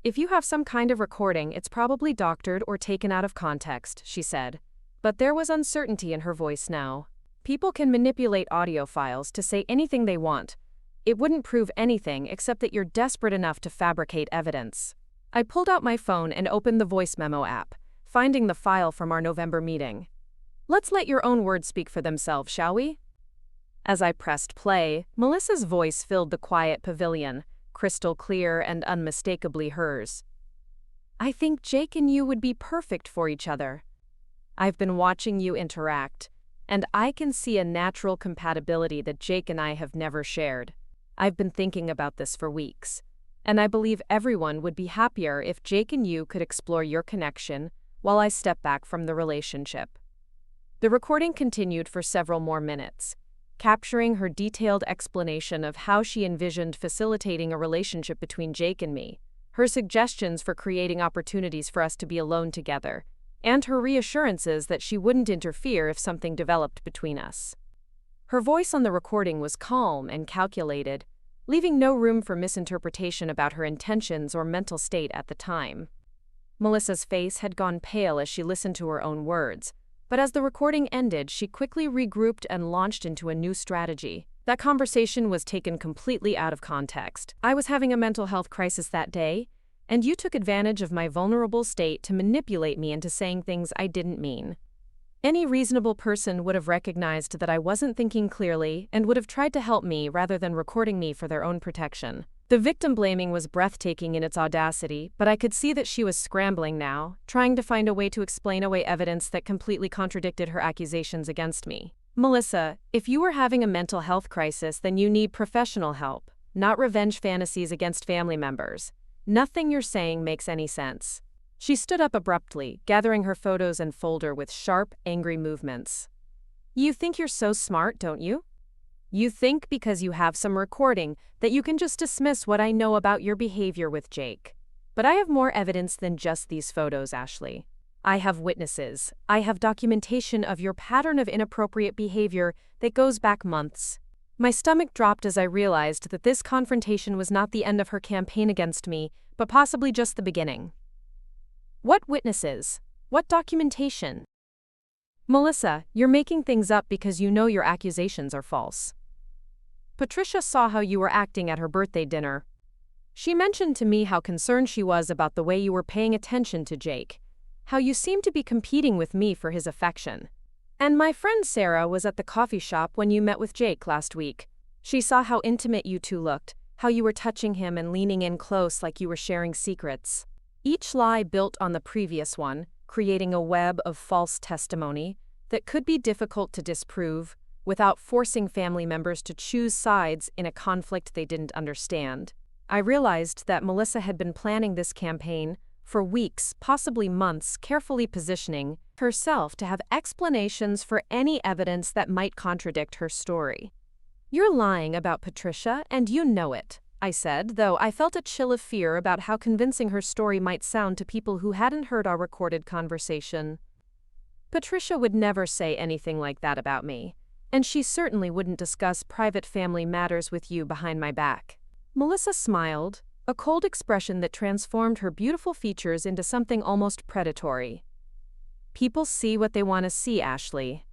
If you have some kind of recording, it's probably doctored or taken out of context, she said. But there was uncertainty in her voice now. People can manipulate audio files to say anything they want. It wouldn't prove anything except that you're desperate enough to fabricate evidence. I pulled out my phone and opened the voice memo app, finding the file from our November meeting. Let's let your own words speak for themselves, shall we? As I pressed play, Melissa's voice filled the quiet pavilion, crystal clear and unmistakably hers. I think Jake and you would be perfect for each other. I've been watching you interact, and I can see a natural compatibility that Jake and I have never shared. I've been thinking about this for weeks, and I believe everyone would be happier if Jake and you could explore your connection while I step back from the relationship. The recording continued for several more minutes, capturing her detailed explanation of how she envisioned facilitating a relationship between Jake and me, her suggestions for creating opportunities for us to be alone together, and her reassurances that she wouldn't interfere if something developed between us. Her voice on the recording was calm and calculated, leaving no room for misinterpretation about her intentions or mental state at the time. Melissa's face had gone pale as she listened to her own words, but as the recording ended, she quickly regrouped and launched into a new strategy. That conversation was taken completely out of context. I was having a mental health crisis that day, and you took advantage of my vulnerable state to manipulate me into saying things I didn't mean. Any reasonable person would have recognized that I wasn't thinking clearly and would have tried to help me rather than recording me for their own protection. The victim blaming was breathtaking in its audacity, but I could see that she was scrambling now, trying to find a way to explain away evidence that completely contradicted her accusations against me. Melissa, if you were having a mental health crisis, then you need professional help, not revenge fantasies against family members. Nothing you're saying makes any sense. She stood up abruptly, gathering her photos and folder with sharp, angry movements. You think you're so smart, don't you? You think because you have some recording that you can just dismiss what I know about your behavior with Jake. But I have more evidence than just these photos, Ashley. I have witnesses. I have documentation of your pattern of inappropriate behavior that goes back months. My stomach dropped as I realized that this confrontation was not the end of her campaign against me, but possibly just the beginning. What witnesses? What documentation? Melissa, you're making things up because you know your accusations are false. Patricia saw how you were acting at her birthday dinner. She mentioned to me how concerned she was about the way you were paying attention to Jake, how you seemed to be competing with me for his affection. And my friend Sarah was at the coffee shop when you met with Jake last week. She saw how intimate you two looked, how you were touching him and leaning in close like you were sharing secrets. Each lie built on the previous one, creating a web of false testimony that could be difficult to disprove without forcing family members to choose sides in a conflict they didn't understand. I realized that Melissa had been planning this campaign for weeks, possibly months, carefully positioning herself to have explanations for any evidence that might contradict her story. You're lying about Patricia, and you know it, I said, though I felt a chill of fear about how convincing her story might sound to people who hadn't heard our recorded conversation. Patricia would never say anything like that about me, and she certainly wouldn't discuss private family matters with you behind my back. Melissa smiled, a cold expression that transformed her beautiful features into something almost predatory. People see what they want to see, Ashley.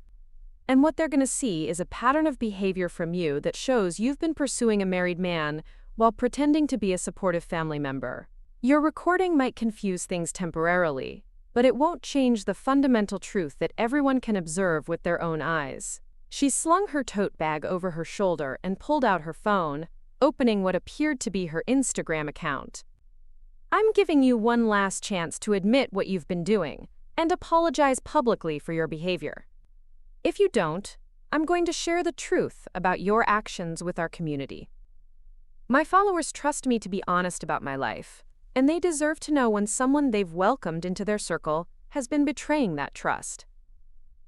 And what they're going to see is a pattern of behavior from you that shows you've been pursuing a married man while pretending to be a supportive family member. Your recording might confuse things temporarily, but it won't change the fundamental truth that everyone can observe with their own eyes. She slung her tote bag over her shoulder and pulled out her phone, opening what appeared to be her Instagram account. I'm giving you one last chance to admit what you've been doing and apologize publicly for your behavior. If you don't, I'm going to share the truth about your actions with our community. My followers trust me to be honest about my life, and they deserve to know when someone they've welcomed into their circle has been betraying that trust.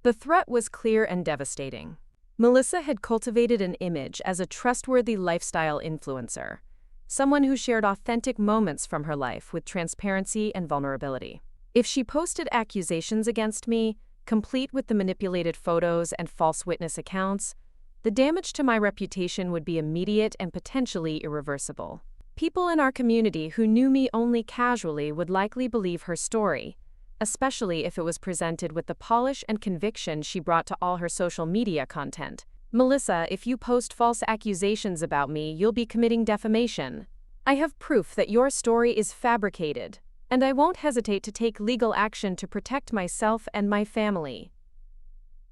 The threat was clear and devastating. Melissa had cultivated an image as a trustworthy lifestyle influencer, someone who shared authentic moments from her life with transparency and vulnerability. If she posted accusations against me, complete with the manipulated photos and false witness accounts, the damage to my reputation would be immediate and potentially irreversible. People in our community who knew me only casually would likely believe her story, especially if it was presented with the polish and conviction she brought to all her social media content. Melissa, if you post false accusations about me, you'll be committing defamation. I have proof that your story is fabricated, and I won't hesitate to take legal action to protect myself and my family.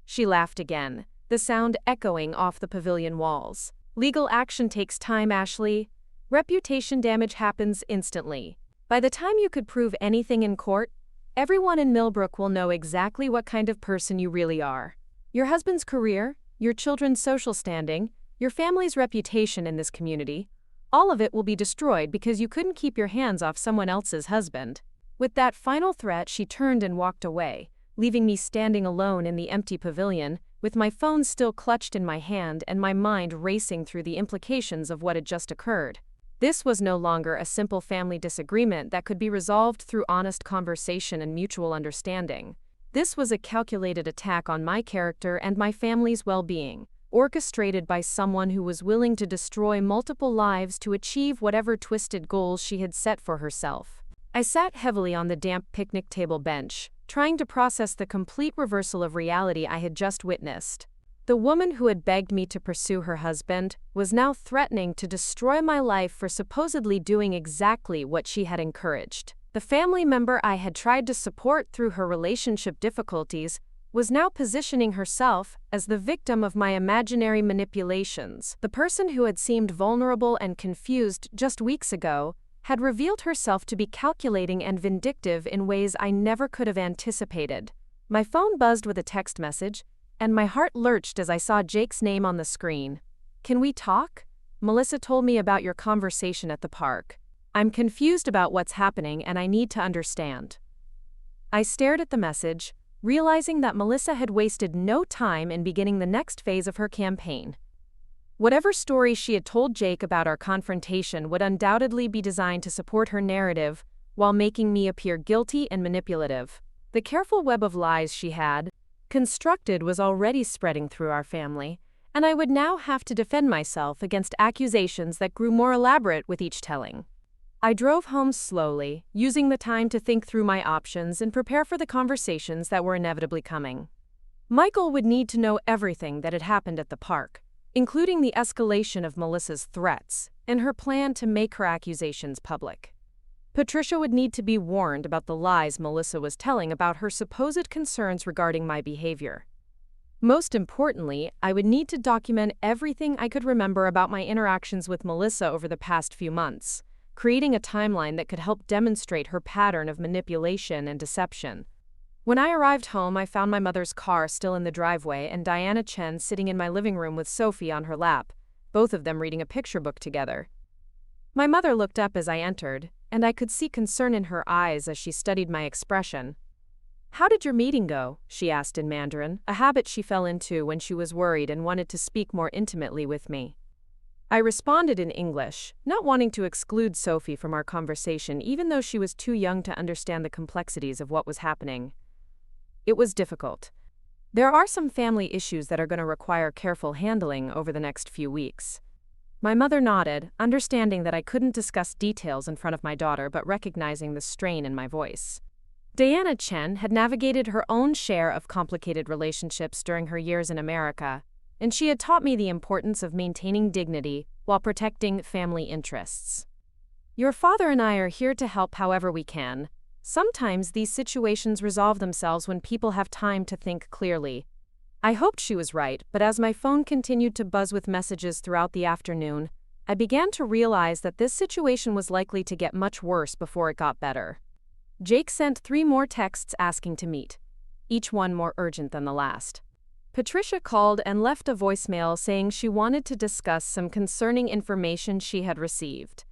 She laughed again, the sound echoing off the pavilion walls. Legal action takes time, Ashley. Reputation damage happens instantly. By the time you could prove anything in court, everyone in Millbrook will know exactly what kind of person you really are. Your husband's career, your children's social standing, your family's reputation in this community, all of it will be destroyed because you couldn't keep your hands off someone else's husband. With that final threat, she turned and walked away, leaving me standing alone in the empty pavilion, with my phone still clutched in my hand and my mind racing through the implications of what had just occurred. This was no longer a simple family disagreement that could be resolved through honest conversation and mutual understanding. This was a calculated attack on my character and my family's well-being, orchestrated by someone who was willing to destroy multiple lives to achieve whatever twisted goals she had set for herself. I sat heavily on the damp picnic table bench, trying to process the complete reversal of reality I had just witnessed. The woman who had begged me to pursue her husband was now threatening to destroy my life for supposedly doing exactly what she had encouraged. The family member I had tried to support through her relationship difficulties was now positioning herself as the victim of my imaginary manipulations. The person who had seemed vulnerable and confused just weeks ago had revealed herself to be calculating and vindictive in ways I never could have anticipated. My phone buzzed with a text message, and my heart lurched as I saw Jake's name on the screen. "Can we talk? Melissa told me about your conversation at the park. I'm confused about what's happening and I need to understand." I stared at the message, realizing that Melissa had wasted no time in beginning the next phase of her campaign. Whatever story she had told Jake about our confrontation would undoubtedly be designed to support her narrative while making me appear guilty and manipulative. The careful web of lies she had constructed was already spreading through our family, and I would now have to defend myself against accusations that grew more elaborate with each telling. I drove home slowly, using the time to think through my options and prepare for the conversations that were inevitably coming. Michael would need to know everything that had happened at the park, including the escalation of Melissa's threats and her plan to make her accusations public. Patricia would need to be warned about the lies Melissa was telling about her supposed concerns regarding my behavior. Most importantly, I would need to document everything I could remember about my interactions with Melissa over the past few months, creating a timeline that could help demonstrate her pattern of manipulation and deception. When I arrived home, I found my mother's car still in the driveway and Diana Chen sitting in my living room with Sophie on her lap, both of them reading a picture book together. My mother looked up as I entered, and I could see concern in her eyes as she studied my expression. "How did your meeting go?" she asked in Mandarin, a habit she fell into when she was worried and wanted to speak more intimately with me. I responded in English, not wanting to exclude Sophie from our conversation even though she was too young to understand the complexities of what was happening. It was difficult. There are some family issues that are going to require careful handling over the next few weeks. My mother nodded, understanding that I couldn't discuss details in front of my daughter but recognizing the strain in my voice. Diana Chen had navigated her own share of complicated relationships during her years in America, and she had taught me the importance of maintaining dignity while protecting family interests. "Your father and I are here to help however we can. Sometimes these situations resolve themselves when people have time to think clearly." I hoped she was right, but as my phone continued to buzz with messages throughout the afternoon, I began to realize that this situation was likely to get much worse before it got better. Jake sent 3 more texts asking to meet, each one more urgent than the last. Patricia called and left a voicemail saying she wanted to discuss some concerning information she had received.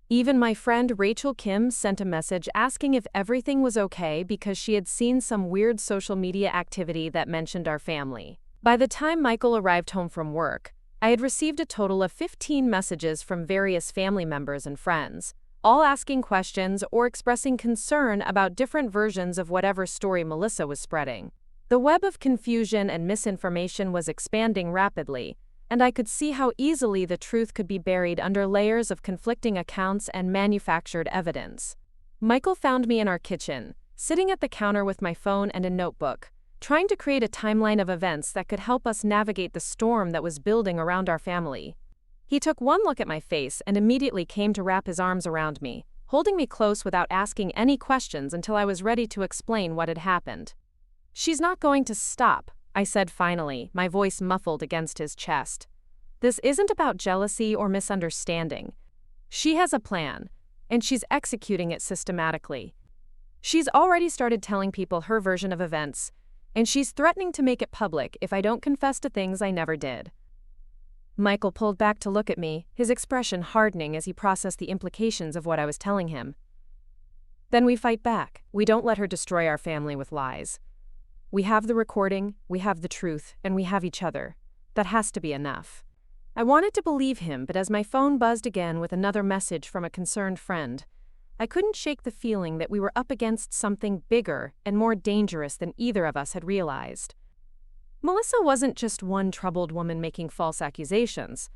Even my friend Rachel Kim sent a message asking if everything was okay because she had seen some weird social media activity that mentioned our family. By the time Michael arrived home from work, I had received a total of 15 messages from various family members and friends, all asking questions or expressing concern about different versions of whatever story Melissa was spreading. The web of confusion and misinformation was expanding rapidly, and I could see how easily the truth could be buried under layers of conflicting accounts and manufactured evidence. Michael found me in our kitchen, sitting at the counter with my phone and a notebook, trying to create a timeline of events that could help us navigate the storm that was building around our family. He took one look at my face and immediately came to wrap his arms around me, holding me close without asking any questions until I was ready to explain what had happened. "She's not going to stop," I said finally, my voice muffled against his chest. "This isn't about jealousy or misunderstanding. She has a plan, and she's executing it systematically. She's already started telling people her version of events, and she's threatening to make it public if I don't confess to things I never did." Michael pulled back to look at me, his expression hardening as he processed the implications of what I was telling him. "Then we fight back. We don't let her destroy our family with lies. We have the recording, we have the truth, and we have each other. That has to be enough." I wanted to believe him, but as my phone buzzed again with another message from a concerned friend, I couldn't shake the feeling that we were up against something bigger and more dangerous than either of us had realized. Melissa wasn't just one troubled woman making false accusations.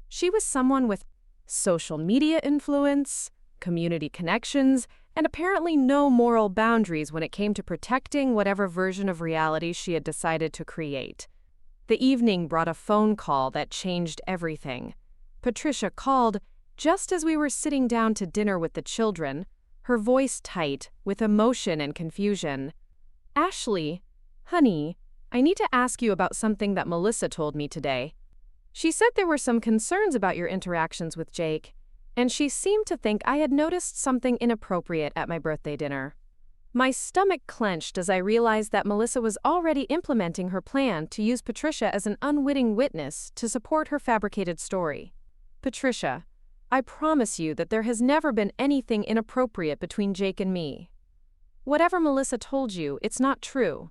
She was someone with social media influence, community connections, and apparently no moral boundaries when it came to protecting whatever version of reality she had decided to create. The evening brought a phone call that changed everything. Patricia called just as we were sitting down to dinner with the children, her voice tight with emotion and confusion. "Ashley, honey, I need to ask you about something that Melissa told me today. She said there were some concerns about your interactions with Jake, and she seemed to think I had noticed something inappropriate at my birthday dinner." My stomach clenched as I realized that Melissa was already implementing her plan to use Patricia as an unwitting witness to support her fabricated story. "Patricia, I promise you that there has never been anything inappropriate between Jake and me. Whatever Melissa told you, it's not true.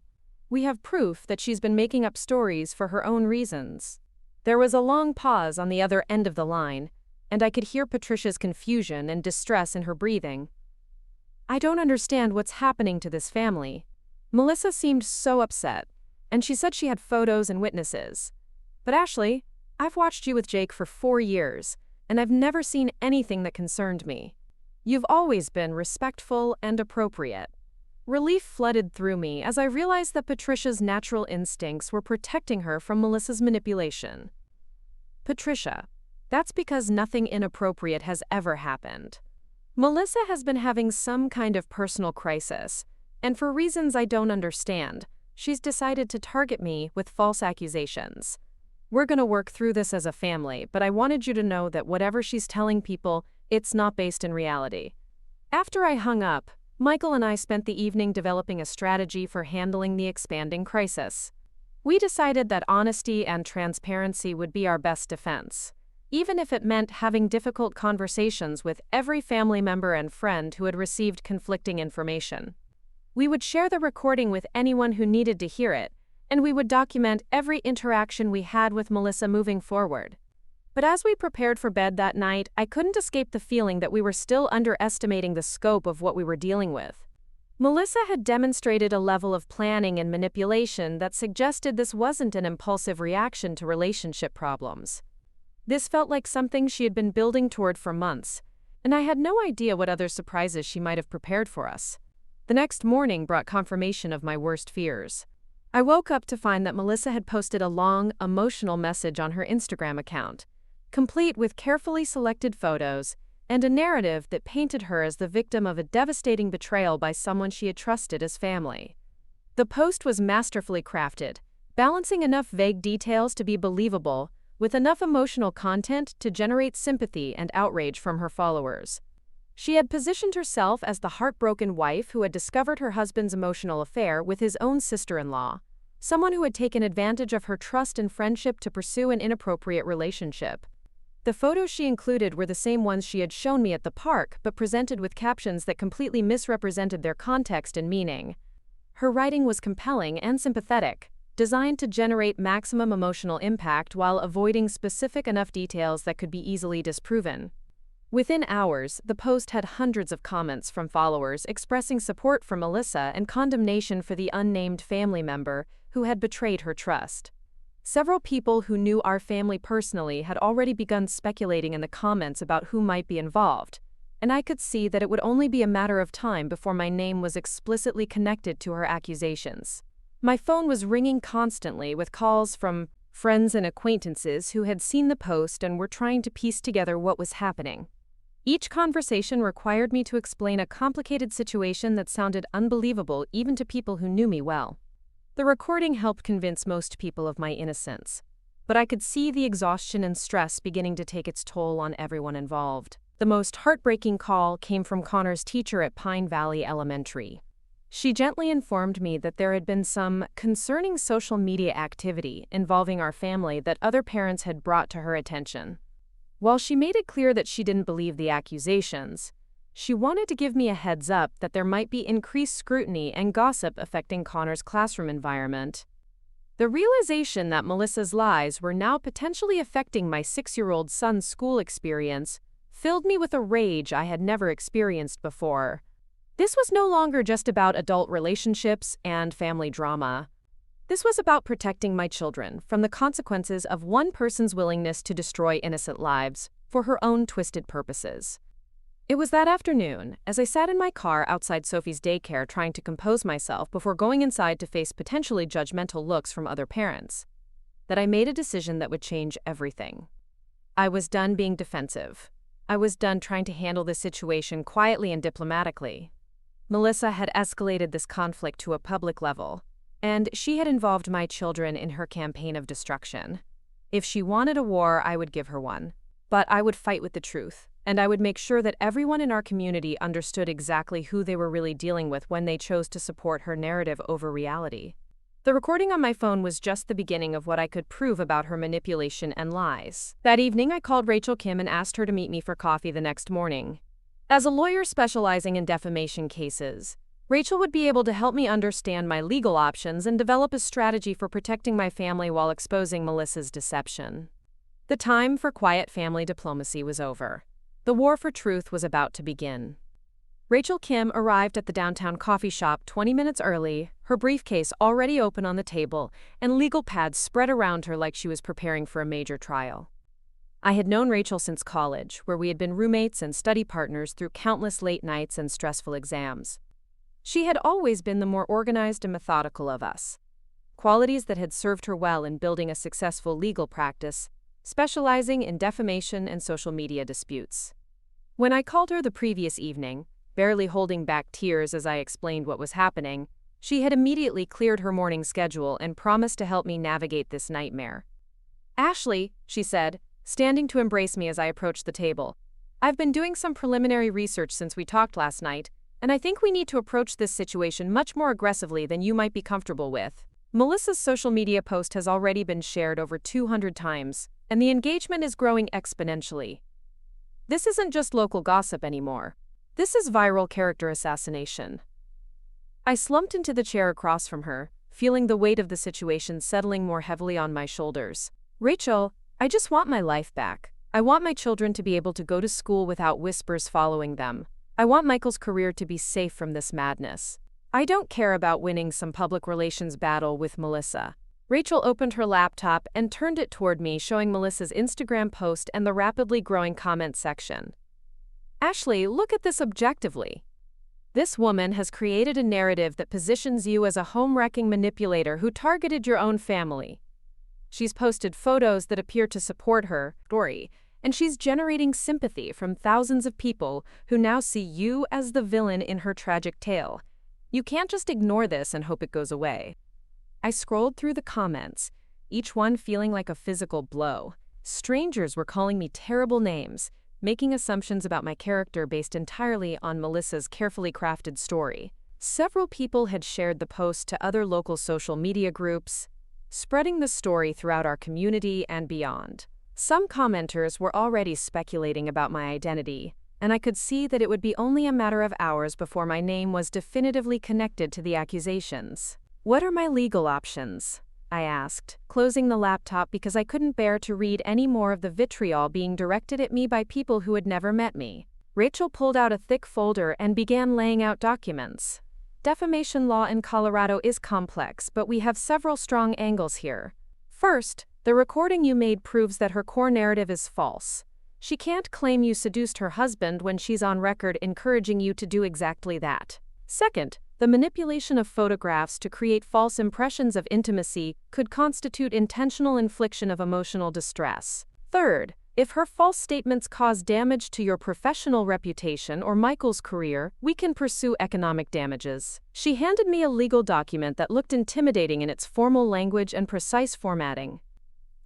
We have proof that she's been making up stories for her own reasons." There was a long pause on the other end of the line, and I could hear Patricia's confusion and distress in her breathing. "I don't understand what's happening to this family." Melissa seemed so upset, and she said she had photos and witnesses. "But Ashley, I've watched you with Jake for 4 years, and I've never seen anything that concerned me. You've always been respectful and appropriate." Relief flooded through me as I realized that Patricia's natural instincts were protecting her from Melissa's manipulation. "Patricia, that's because nothing inappropriate has ever happened. Melissa has been having some kind of personal crisis, and for reasons I don't understand, she's decided to target me with false accusations. We're going to work through this as a family, but I wanted you to know that whatever she's telling people, it's not based in reality." After I hung up, Michael and I spent the evening developing a strategy for handling the expanding crisis. We decided that honesty and transparency would be our best defense, even if it meant having difficult conversations with every family member and friend who had received conflicting information. We would share the recording with anyone who needed to hear it, and we would document every interaction we had with Melissa moving forward. But as we prepared for bed that night, I couldn't escape the feeling that we were still underestimating the scope of what we were dealing with. Melissa had demonstrated a level of planning and manipulation that suggested this wasn't an impulsive reaction to relationship problems. This felt like something she had been building toward for months, and I had no idea what other surprises she might have prepared for us. The next morning brought confirmation of my worst fears. I woke up to find that Melissa had posted a long, emotional message on her Instagram account, complete with carefully selected photos and a narrative that painted her as the victim of a devastating betrayal by someone she had trusted as family. The post was masterfully crafted, balancing enough vague details to be believable with enough emotional content to generate sympathy and outrage from her followers. She had positioned herself as the heartbroken wife who had discovered her husband's emotional affair with his own sister-in-law, someone who had taken advantage of her trust and friendship to pursue an inappropriate relationship. The photos she included were the same ones she had shown me at the park, but presented with captions that completely misrepresented their context and meaning. Her writing was compelling and sympathetic, designed to generate maximum emotional impact while avoiding specific enough details that could be easily disproven. Within hours, the post had hundreds of comments from followers expressing support for Melissa and condemnation for the unnamed family member who had betrayed her trust. Several people who knew our family personally had already begun speculating in the comments about who might be involved, and I could see that it would only be a matter of time before my name was explicitly connected to her accusations. My phone was ringing constantly with calls from friends and acquaintances who had seen the post and were trying to piece together what was happening. Each conversation required me to explain a complicated situation that sounded unbelievable even to people who knew me well. The recording helped convince most people of my innocence, but I could see the exhaustion and stress beginning to take its toll on everyone involved. The most heartbreaking call came from Connor's teacher at Pine Valley Elementary. She gently informed me that there had been some concerning social media activity involving our family that other parents had brought to her attention. While she made it clear that she didn't believe the accusations, she wanted to give me a heads up that there might be increased scrutiny and gossip affecting Connor's classroom environment. The realization that Melissa's lies were now potentially affecting my 6-year-old son's school experience filled me with a rage I had never experienced before. This was no longer just about adult relationships and family drama. This was about protecting my children from the consequences of one person's willingness to destroy innocent lives for her own twisted purposes. It was that afternoon, as I sat in my car outside Sophie's daycare trying to compose myself before going inside to face potentially judgmental looks from other parents, that I made a decision that would change everything. I was done being defensive. I was done trying to handle this situation quietly and diplomatically. Melissa had escalated this conflict to a public level, and she had involved my children in her campaign of destruction. If she wanted a war, I would give her one. But I would fight with the truth, and I would make sure that everyone in our community understood exactly who they were really dealing with when they chose to support her narrative over reality. The recording on my phone was just the beginning of what I could prove about her manipulation and lies. That evening, I called Rachel Kim and asked her to meet me for coffee the next morning. As a lawyer specializing in defamation cases, Rachel would be able to help me understand my legal options and develop a strategy for protecting my family while exposing Melissa's deception. The time for quiet family diplomacy was over. The war for truth was about to begin. Rachel Kim arrived at the downtown coffee shop 20 minutes early, her briefcase already open on the table, and legal pads spread around her like she was preparing for a major trial. I had known Rachel since college, where we had been roommates and study partners through countless late nights and stressful exams. She had always been the more organized and methodical of us, qualities that had served her well in building a successful legal practice, specializing in defamation and social media disputes. When I called her the previous evening, barely holding back tears as I explained what was happening, she had immediately cleared her morning schedule and promised to help me navigate this nightmare. "Ashley," she said, standing to embrace me as I approached the table, "I've been doing some preliminary research since we talked last night, and I think we need to approach this situation much more aggressively than you might be comfortable with." Melissa's social media post has already been shared over 200 times, and the engagement is growing exponentially. This isn't just local gossip anymore. This is viral character assassination. I slumped into the chair across from her, feeling the weight of the situation settling more heavily on my shoulders. "Rachel, I just want my life back. I want my children to be able to go to school without whispers following them. I want Michael's career to be safe from this madness. I don't care about winning some public relations battle with Melissa." Rachel opened her laptop and turned it toward me, showing Melissa's Instagram post and the rapidly growing comment section. "Ashley, look at this objectively. This woman has created a narrative that positions you as a home-wrecking manipulator who targeted your own family. She's posted photos that appear to support her story, and she's generating sympathy from thousands of people who now see you as the villain in her tragic tale. You can't just ignore this and hope it goes away." I scrolled through the comments, each one feeling like a physical blow. Strangers were calling me terrible names, making assumptions about my character based entirely on Melissa's carefully crafted story. Several people had shared the post to other local social media groups, spreading the story throughout our community and beyond. Some commenters were already speculating about my identity, and I could see that it would be only a matter of hours before my name was definitively connected to the accusations. "What are my legal options?" I asked, closing the laptop because I couldn't bear to read any more of the vitriol being directed at me by people who had never met me. Rachel pulled out a thick folder and began laying out documents. "Defamation law in Colorado is complex, but we have several strong angles here. First, the recording you made proves that her core narrative is false. She can't claim you seduced her husband when she's on record encouraging you to do exactly that. Second, the manipulation of photographs to create false impressions of intimacy could constitute intentional infliction of emotional distress. Third, if her false statements cause damage to your professional reputation or Michael's career, we can pursue economic damages." She handed me a legal document that looked intimidating in its formal language and precise formatting.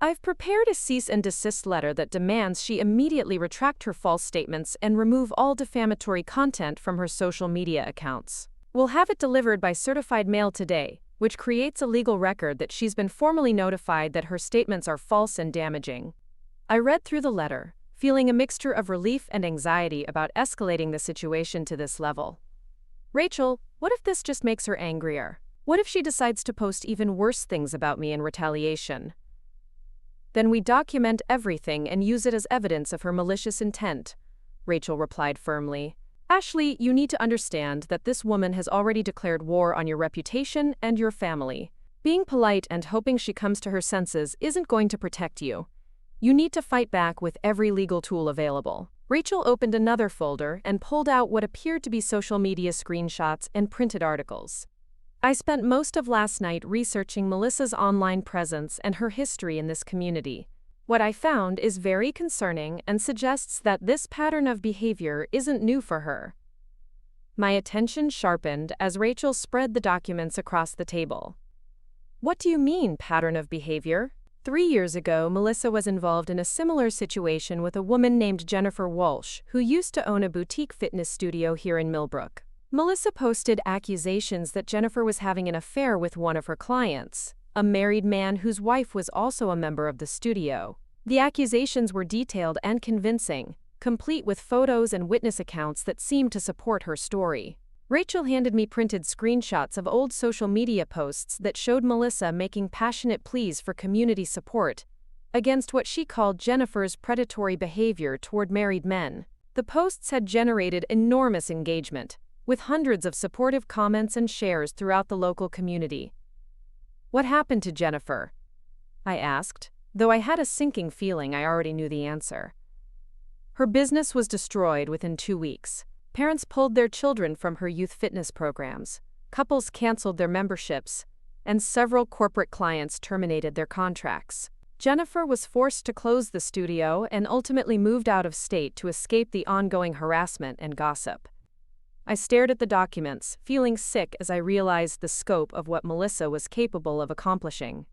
"I've prepared a cease and desist letter that demands she immediately retract her false statements and remove all defamatory content from her social media accounts. We'll have it delivered by certified mail today, which creates a legal record that she's been formally notified that her statements are false and damaging." I read through the letter, feeling a mixture of relief and anxiety about escalating the situation to this level. "Rachel, what if this just makes her angrier? What if she decides to post even worse things about me in retaliation? Then we document everything and use it as evidence of her malicious intent," Rachel replied firmly. "Ashley, you need to understand that this woman has already declared war on your reputation and your family. Being polite and hoping she comes to her senses isn't going to protect you. You need to fight back with every legal tool available." Rachel opened another folder and pulled out what appeared to be social media screenshots and printed articles. "I spent most of last night researching Melissa's online presence and her history in this community. What I found is very concerning and suggests that this pattern of behavior isn't new for her." My attention sharpened as Rachel spread the documents across the table. "What do you mean, pattern of behavior?" 3 years ago, Melissa was involved in a similar situation with a woman named Jennifer Walsh, who used to own a boutique fitness studio here in Millbrook. Melissa posted accusations that Jennifer was having an affair with one of her clients, a married man whose wife was also a member of the studio. The accusations were detailed and convincing, complete with photos and witness accounts that seemed to support her story. Rachel handed me printed screenshots of old social media posts that showed Melissa making passionate pleas for community support against what she called Jennifer's predatory behavior toward married men. The posts had generated enormous engagement, with hundreds of supportive comments and shares throughout the local community. "What happened to Jennifer?" I asked, though I had a sinking feeling I already knew the answer. "Her business was destroyed within 2 weeks. Parents pulled their children from her youth fitness programs, couples canceled their memberships, and several corporate clients terminated their contracts. Jennifer was forced to close the studio and ultimately moved out of state to escape the ongoing harassment and gossip." I stared at the documents, feeling sick as I realized the scope of what Melissa was capable of accomplishing.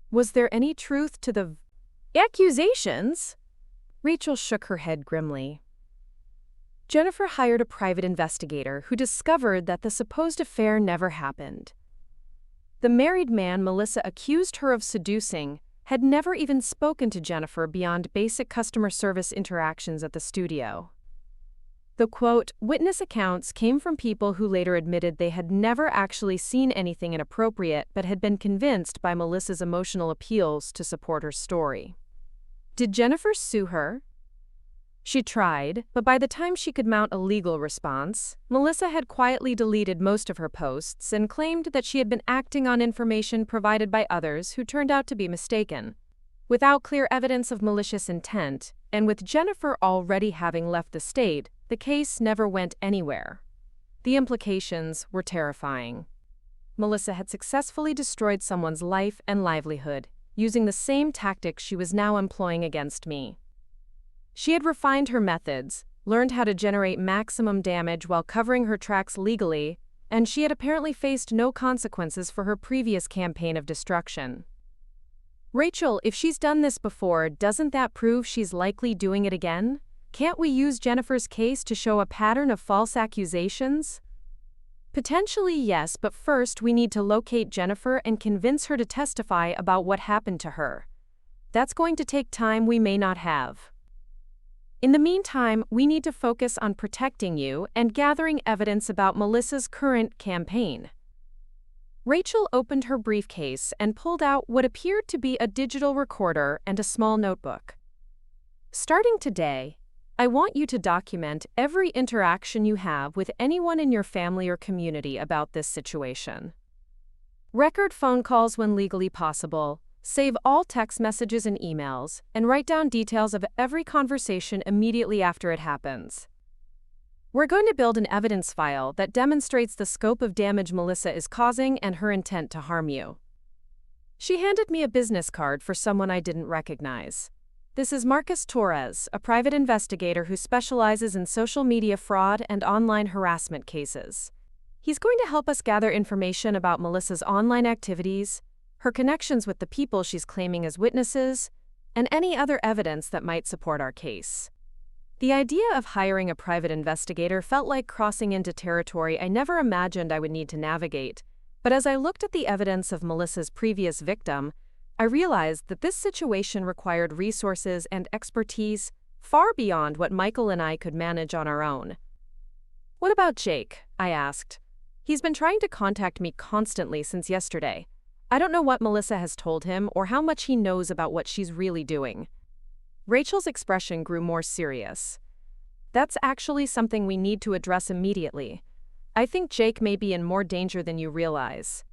"Was there any truth to the accusations?" Rachel shook her head grimly. "Jennifer hired a private investigator who discovered that the supposed affair never happened. The married man Melissa accused her of seducing had never even spoken to Jennifer beyond basic customer service interactions at the studio. The quote, witness accounts came from people who later admitted they had never actually seen anything inappropriate but had been convinced by Melissa's emotional appeals to support her story." "Did Jennifer sue her?" She tried, but by the time she could mount a legal response, Melissa had quietly deleted most of her posts and claimed that she had been acting on information provided by others who turned out to be mistaken. Without clear evidence of malicious intent, and with Jennifer already having left the state, the case never went anywhere. The implications were terrifying. Melissa had successfully destroyed someone's life and livelihood, using the same tactics she was now employing against me. She had refined her methods, learned how to generate maximum damage while covering her tracks legally, and she had apparently faced no consequences for her previous campaign of destruction. "Rachel, if she's done this before, doesn't that prove she's likely doing it again? Can't we use Jennifer's case to show a pattern of false accusations?" Potentially, yes, but first we need to locate Jennifer and convince her to testify about what happened to her. That's going to take time we may not have. In the meantime, we need to focus on protecting you and gathering evidence about Melissa's current campaign. Rachel opened her briefcase and pulled out what appeared to be a digital recorder and a small notebook. Starting today, I want you to document every interaction you have with anyone in your family or community about this situation. Record phone calls when legally possible, save all text messages and emails, and write down details of every conversation immediately after it happens. We're going to build an evidence file that demonstrates the scope of damage Melissa is causing and her intent to harm you. She handed me a business card for someone I didn't recognize. This is Marcus Torres, a private investigator who specializes in social media fraud and online harassment cases. He's going to help us gather information about Melissa's online activities, her connections with the people she's claiming as witnesses, and any other evidence that might support our case. The idea of hiring a private investigator felt like crossing into territory I never imagined I would need to navigate, but as I looked at the evidence of Melissa's previous victim, I realized that this situation required resources and expertise far beyond what Michael and I could manage on our own. "What about Jake?" I asked. "He's been trying to contact me constantly since yesterday. I don't know what Melissa has told him or how much he knows about what she's really doing." Rachel's expression grew more serious. "That's actually something we need to address immediately. I think Jake may be in more danger than you realize.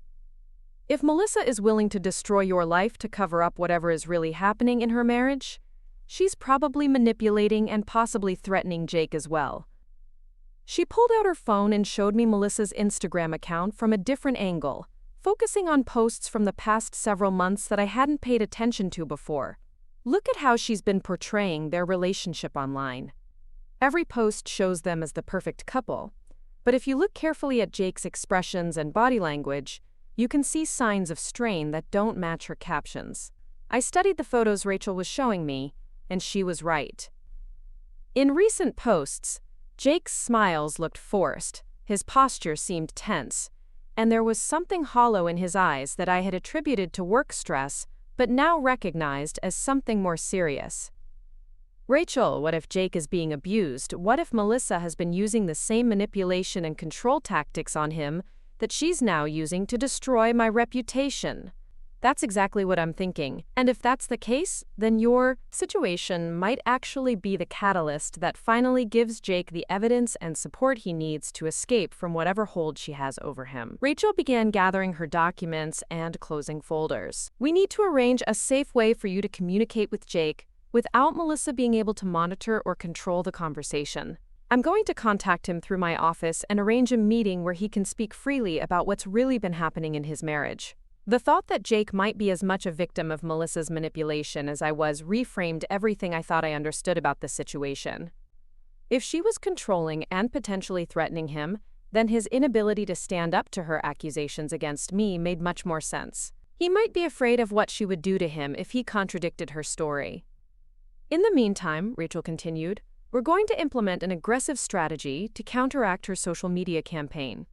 If Melissa is willing to destroy your life to cover up whatever is really happening in her marriage, she's probably manipulating and possibly threatening Jake as well." She pulled out her phone and showed me Melissa's Instagram account from a different angle, focusing on posts from the past several months that I hadn't paid attention to before. "Look at how she's been portraying their relationship online. Every post shows them as the perfect couple, but if you look carefully at Jake's expressions and body language, you can see signs of strain that don't match her captions." I studied the photos Rachel was showing me, and she was right. In recent posts, Jake's smiles looked forced, his posture seemed tense, and there was something hollow in his eyes that I had attributed to work stress but now recognized as something more serious. "Rachel, what if Jake is being abused? What if Melissa has been using the same manipulation and control tactics on him that she's now using to destroy my reputation?" "That's exactly what I'm thinking. And if that's the case, then your situation might actually be the catalyst that finally gives Jake the evidence and support he needs to escape from whatever hold she has over him." Rachel began gathering her documents and closing folders. "We need to arrange a safe way for you to communicate with Jake without Melissa being able to monitor or control the conversation. I'm going to contact him through my office and arrange a meeting where he can speak freely about what's really been happening in his marriage." The thought that Jake might be as much a victim of Melissa's manipulation as I was reframed everything I thought I understood about the situation. If she was controlling and potentially threatening him, then his inability to stand up to her accusations against me made much more sense. He might be afraid of what she would do to him if he contradicted her story. "In the meantime," Rachel continued, "we're going to implement an aggressive strategy to counteract her social media campaign.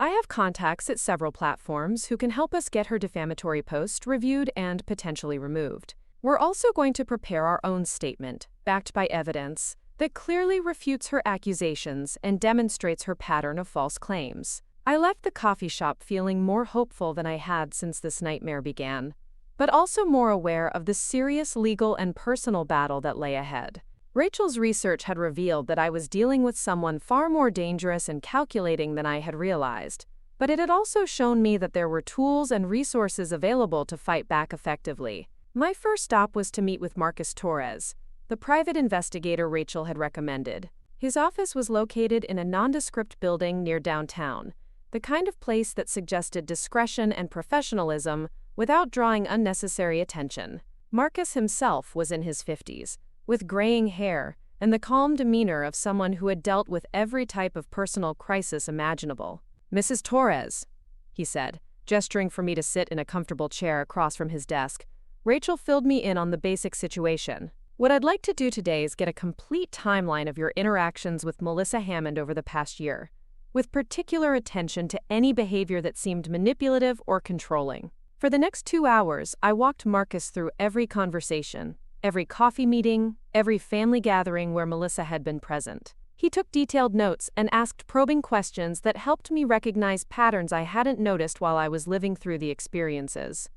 I have contacts at several platforms who can help us get her defamatory post reviewed and potentially removed. We're also going to prepare our own statement, backed by evidence, that clearly refutes her accusations and demonstrates her pattern of false claims." I left the coffee shop feeling more hopeful than I had since this nightmare began, but also more aware of the serious legal and personal battle that lay ahead. Rachel's research had revealed that I was dealing with someone far more dangerous and calculating than I had realized, but it had also shown me that there were tools and resources available to fight back effectively. My first stop was to meet with Marcus Torres, the private investigator Rachel had recommended. His office was located in a nondescript building near downtown, the kind of place that suggested discretion and professionalism without drawing unnecessary attention. Marcus himself was in his 50s, with graying hair and the calm demeanor of someone who had dealt with every type of personal crisis imaginable. "Mrs. Torres," he said, gesturing for me to sit in a comfortable chair across from his desk. Rachel filled me in on the basic situation. "What I'd like to do today is get a complete timeline of your interactions with Melissa Hammond over the past year. with particular attention to any behavior that seemed manipulative or controlling. For the next 2 hours, I walked Marcus through every conversation, every coffee meeting, every family gathering where Melissa had been present. He took detailed notes and asked probing questions that helped me recognize patterns I hadn't noticed while I was living through the experiences.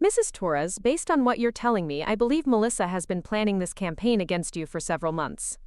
Mrs. Torres, based on what you're telling me, I believe Melissa has been planning this campaign against you for several months.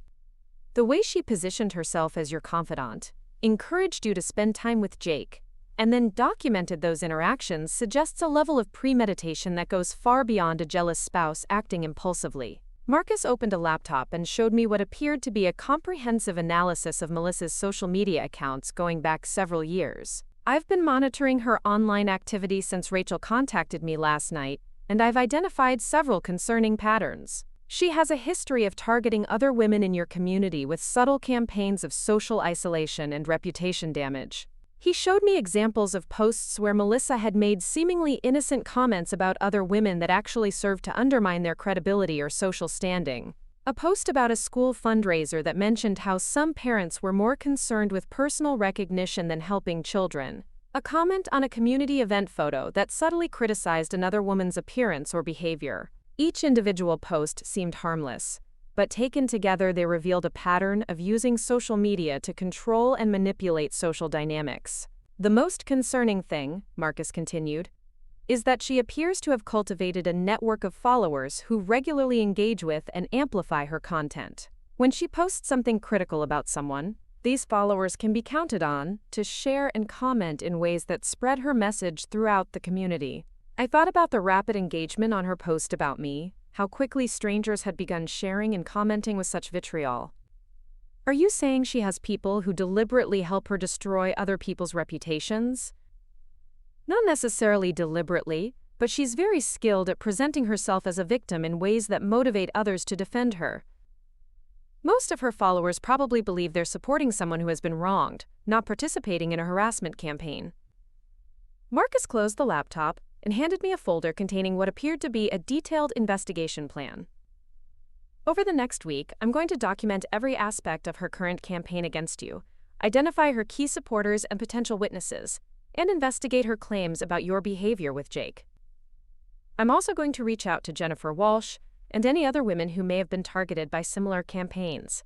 The way she positioned herself as your confidant, encouraged you to spend time with Jake, and then documented those interactions suggests a level of premeditation that goes far beyond a jealous spouse acting impulsively. Marcus opened a laptop and showed me what appeared to be a comprehensive analysis of Melissa's social media accounts going back several years. I've been monitoring her online activity since Rachel contacted me last night, and I've identified several concerning patterns. She has a history of targeting other women in your community with subtle campaigns of social isolation and reputation damage. He showed me examples of posts where Melissa had made seemingly innocent comments about other women that actually served to undermine their credibility or social standing. A post about a school fundraiser that mentioned how some parents were more concerned with personal recognition than helping children. A comment on a community event photo that subtly criticized another woman's appearance or behavior. Each individual post seemed harmless, but taken together they revealed a pattern of using social media to control and manipulate social dynamics. The most concerning thing, Marcus continued, is that she appears to have cultivated a network of followers who regularly engage with and amplify her content. When she posts something critical about someone, these followers can be counted on to share and comment in ways that spread her message throughout the community. I thought about the rapid engagement on her post about me, how quickly strangers had begun sharing and commenting with such vitriol. Are you saying she has people who deliberately help her destroy other people's reputations? Not necessarily deliberately, but she's very skilled at presenting herself as a victim in ways that motivate others to defend her. Most of her followers probably believe they're supporting someone who has been wronged, not participating in a harassment campaign. Marcus closed the laptop and handed me a folder containing what appeared to be a detailed investigation plan. Over the next week, I'm going to document every aspect of her current campaign against you, identify her key supporters and potential witnesses, and investigate her claims about your behavior with Jake. I'm also going to reach out to Jennifer Walsh and any other women who may have been targeted by similar campaigns.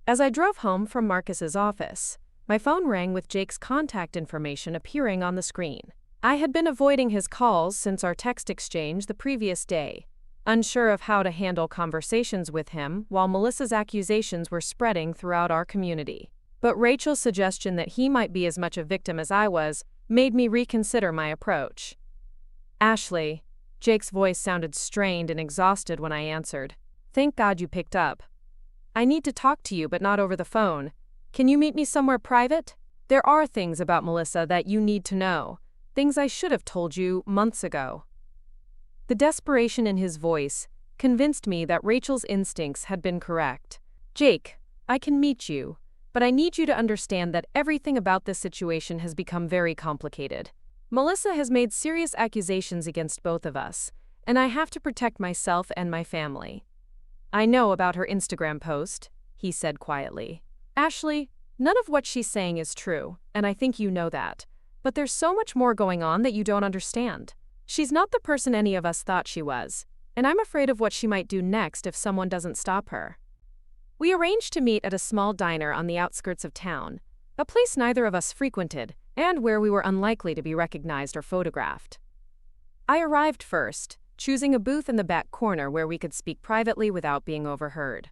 As I drove home from Marcus's office, my phone rang with Jake's contact information appearing on the screen. I had been avoiding his calls since our text exchange the previous day, unsure of how to handle conversations with him while Melissa's accusations were spreading throughout our community. But Rachel's suggestion that he might be as much a victim as I was made me reconsider my approach. Ashley, Jake's voice sounded strained and exhausted when I answered. Thank God you picked up. I need to talk to you, but not over the phone. Can you meet me somewhere private? There are things about Melissa that you need to know. Things I should have told you months ago. The desperation in his voice convinced me that Rachel's instincts had been correct. Jake, I can meet you, but I need you to understand that everything about this situation has become very complicated. Melissa has made serious accusations against both of us, and I have to protect myself and my family. I know about her Instagram post, he said quietly. Ashley, none of what she's saying is true, and I think you know that. But there's so much more going on that you don't understand. She's not the person any of us thought she was, and I'm afraid of what she might do next if someone doesn't stop her. We arranged to meet at a small diner on the outskirts of town, a place neither of us frequented, and where we were unlikely to be recognized or photographed. I arrived first, choosing a booth in the back corner where we could speak privately without being overheard.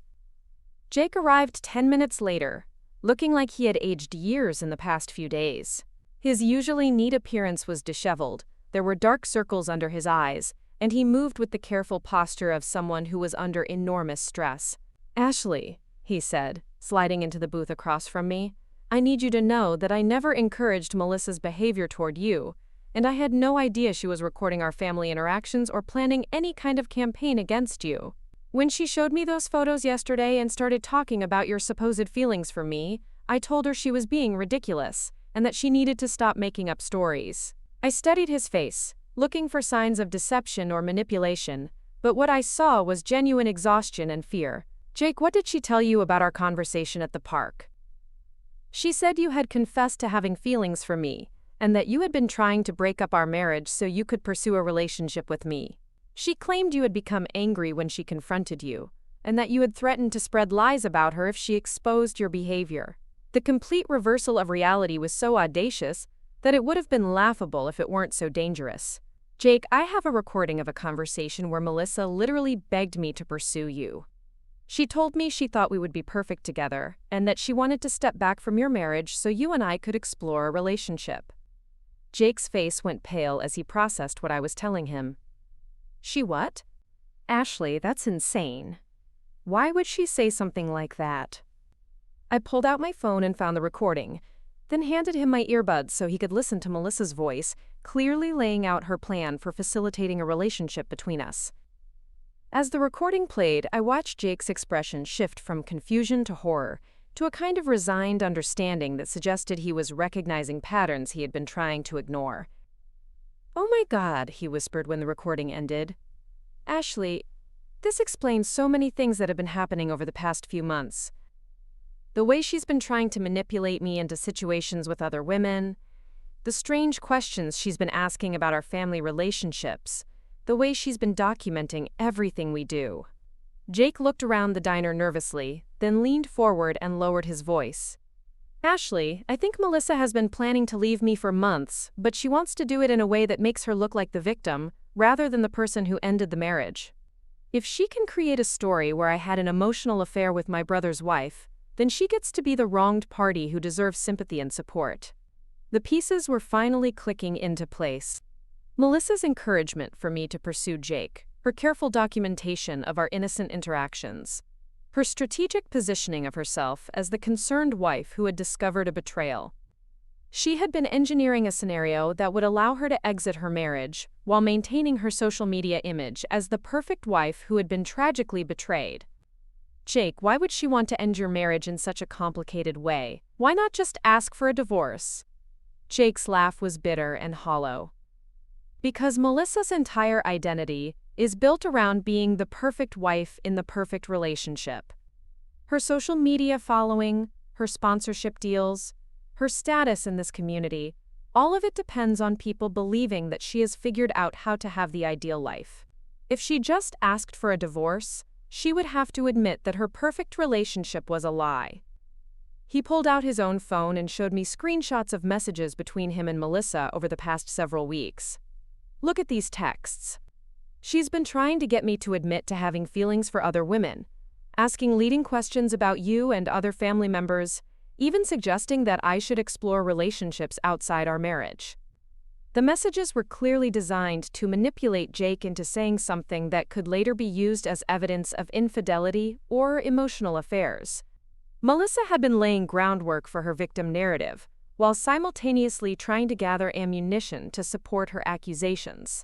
Jake arrived 10 minutes later, looking like he had aged years in the past few days. His usually neat appearance was disheveled, there were dark circles under his eyes, and he moved with the careful posture of someone who was under enormous stress. Ashley, he said, sliding into the booth across from me, I need you to know that I never encouraged Melissa's behavior toward you, and I had no idea she was recording our family interactions or planning any kind of campaign against you. When she showed me those photos yesterday and started talking about your supposed feelings for me, I told her she was being ridiculous, and that she needed to stop making up stories. I studied his face, looking for signs of deception or manipulation, but what I saw was genuine exhaustion and fear. Jake, what did she tell you about our conversation at the park? She said you had confessed to having feelings for me, and that you had been trying to break up our marriage so you could pursue a relationship with me. She claimed you had become angry when she confronted you, and that you had threatened to spread lies about her if she exposed your behavior. The complete reversal of reality was so audacious that it would have been laughable if it weren't so dangerous. Jake, I have a recording of a conversation where Melissa literally begged me to pursue you. She told me she thought we would be perfect together, and that she wanted to step back from your marriage so you and I could explore a relationship. Jake's face went pale as he processed what I was telling him. She what? Ashley, that's insane. Why would she say something like that? I pulled out my phone and found the recording, then handed him my earbuds so he could listen to Melissa's voice, clearly laying out her plan for facilitating a relationship between us. As the recording played, I watched Jake's expression shift from confusion to horror, to a kind of resigned understanding that suggested he was recognizing patterns he had been trying to ignore. "Oh my God," he whispered when the recording ended. "Ashley, this explains so many things that have been happening over the past few months. The way she's been trying to manipulate me into situations with other women, the strange questions she's been asking about our family relationships, the way she's been documenting everything we do." Jake looked around the diner nervously, then leaned forward and lowered his voice. "Ashley, I think Melissa has been planning to leave me for months, but she wants to do it in a way that makes her look like the victim, rather than the person who ended the marriage. If she can create a story where I had an emotional affair with my brother's wife, then she gets to be the wronged party who deserves sympathy and support." The pieces were finally clicking into place. Melissa's encouragement for me to pursue Jake, her careful documentation of our innocent interactions, her strategic positioning of herself as the concerned wife who had discovered a betrayal. She had been engineering a scenario that would allow her to exit her marriage while maintaining her social media image as the perfect wife who had been tragically betrayed. "Jake, why would she want to end your marriage in such a complicated way? Why not just ask for a divorce?" Jake's laugh was bitter and hollow. "Because Melissa's entire identity is built around being the perfect wife in the perfect relationship. Her social media following, her sponsorship deals, her status in this community, all of it depends on people believing that she has figured out how to have the ideal life. If she just asked for a divorce, she would have to admit that her perfect relationship was a lie." He pulled out his own phone and showed me screenshots of messages between him and Melissa over the past several weeks. "Look at these texts. She's been trying to get me to admit to having feelings for other women, asking leading questions about you and other family members, even suggesting that I should explore relationships outside our marriage." The messages were clearly designed to manipulate Jake into saying something that could later be used as evidence of infidelity or emotional affairs. Melissa had been laying groundwork for her victim narrative, while simultaneously trying to gather ammunition to support her accusations.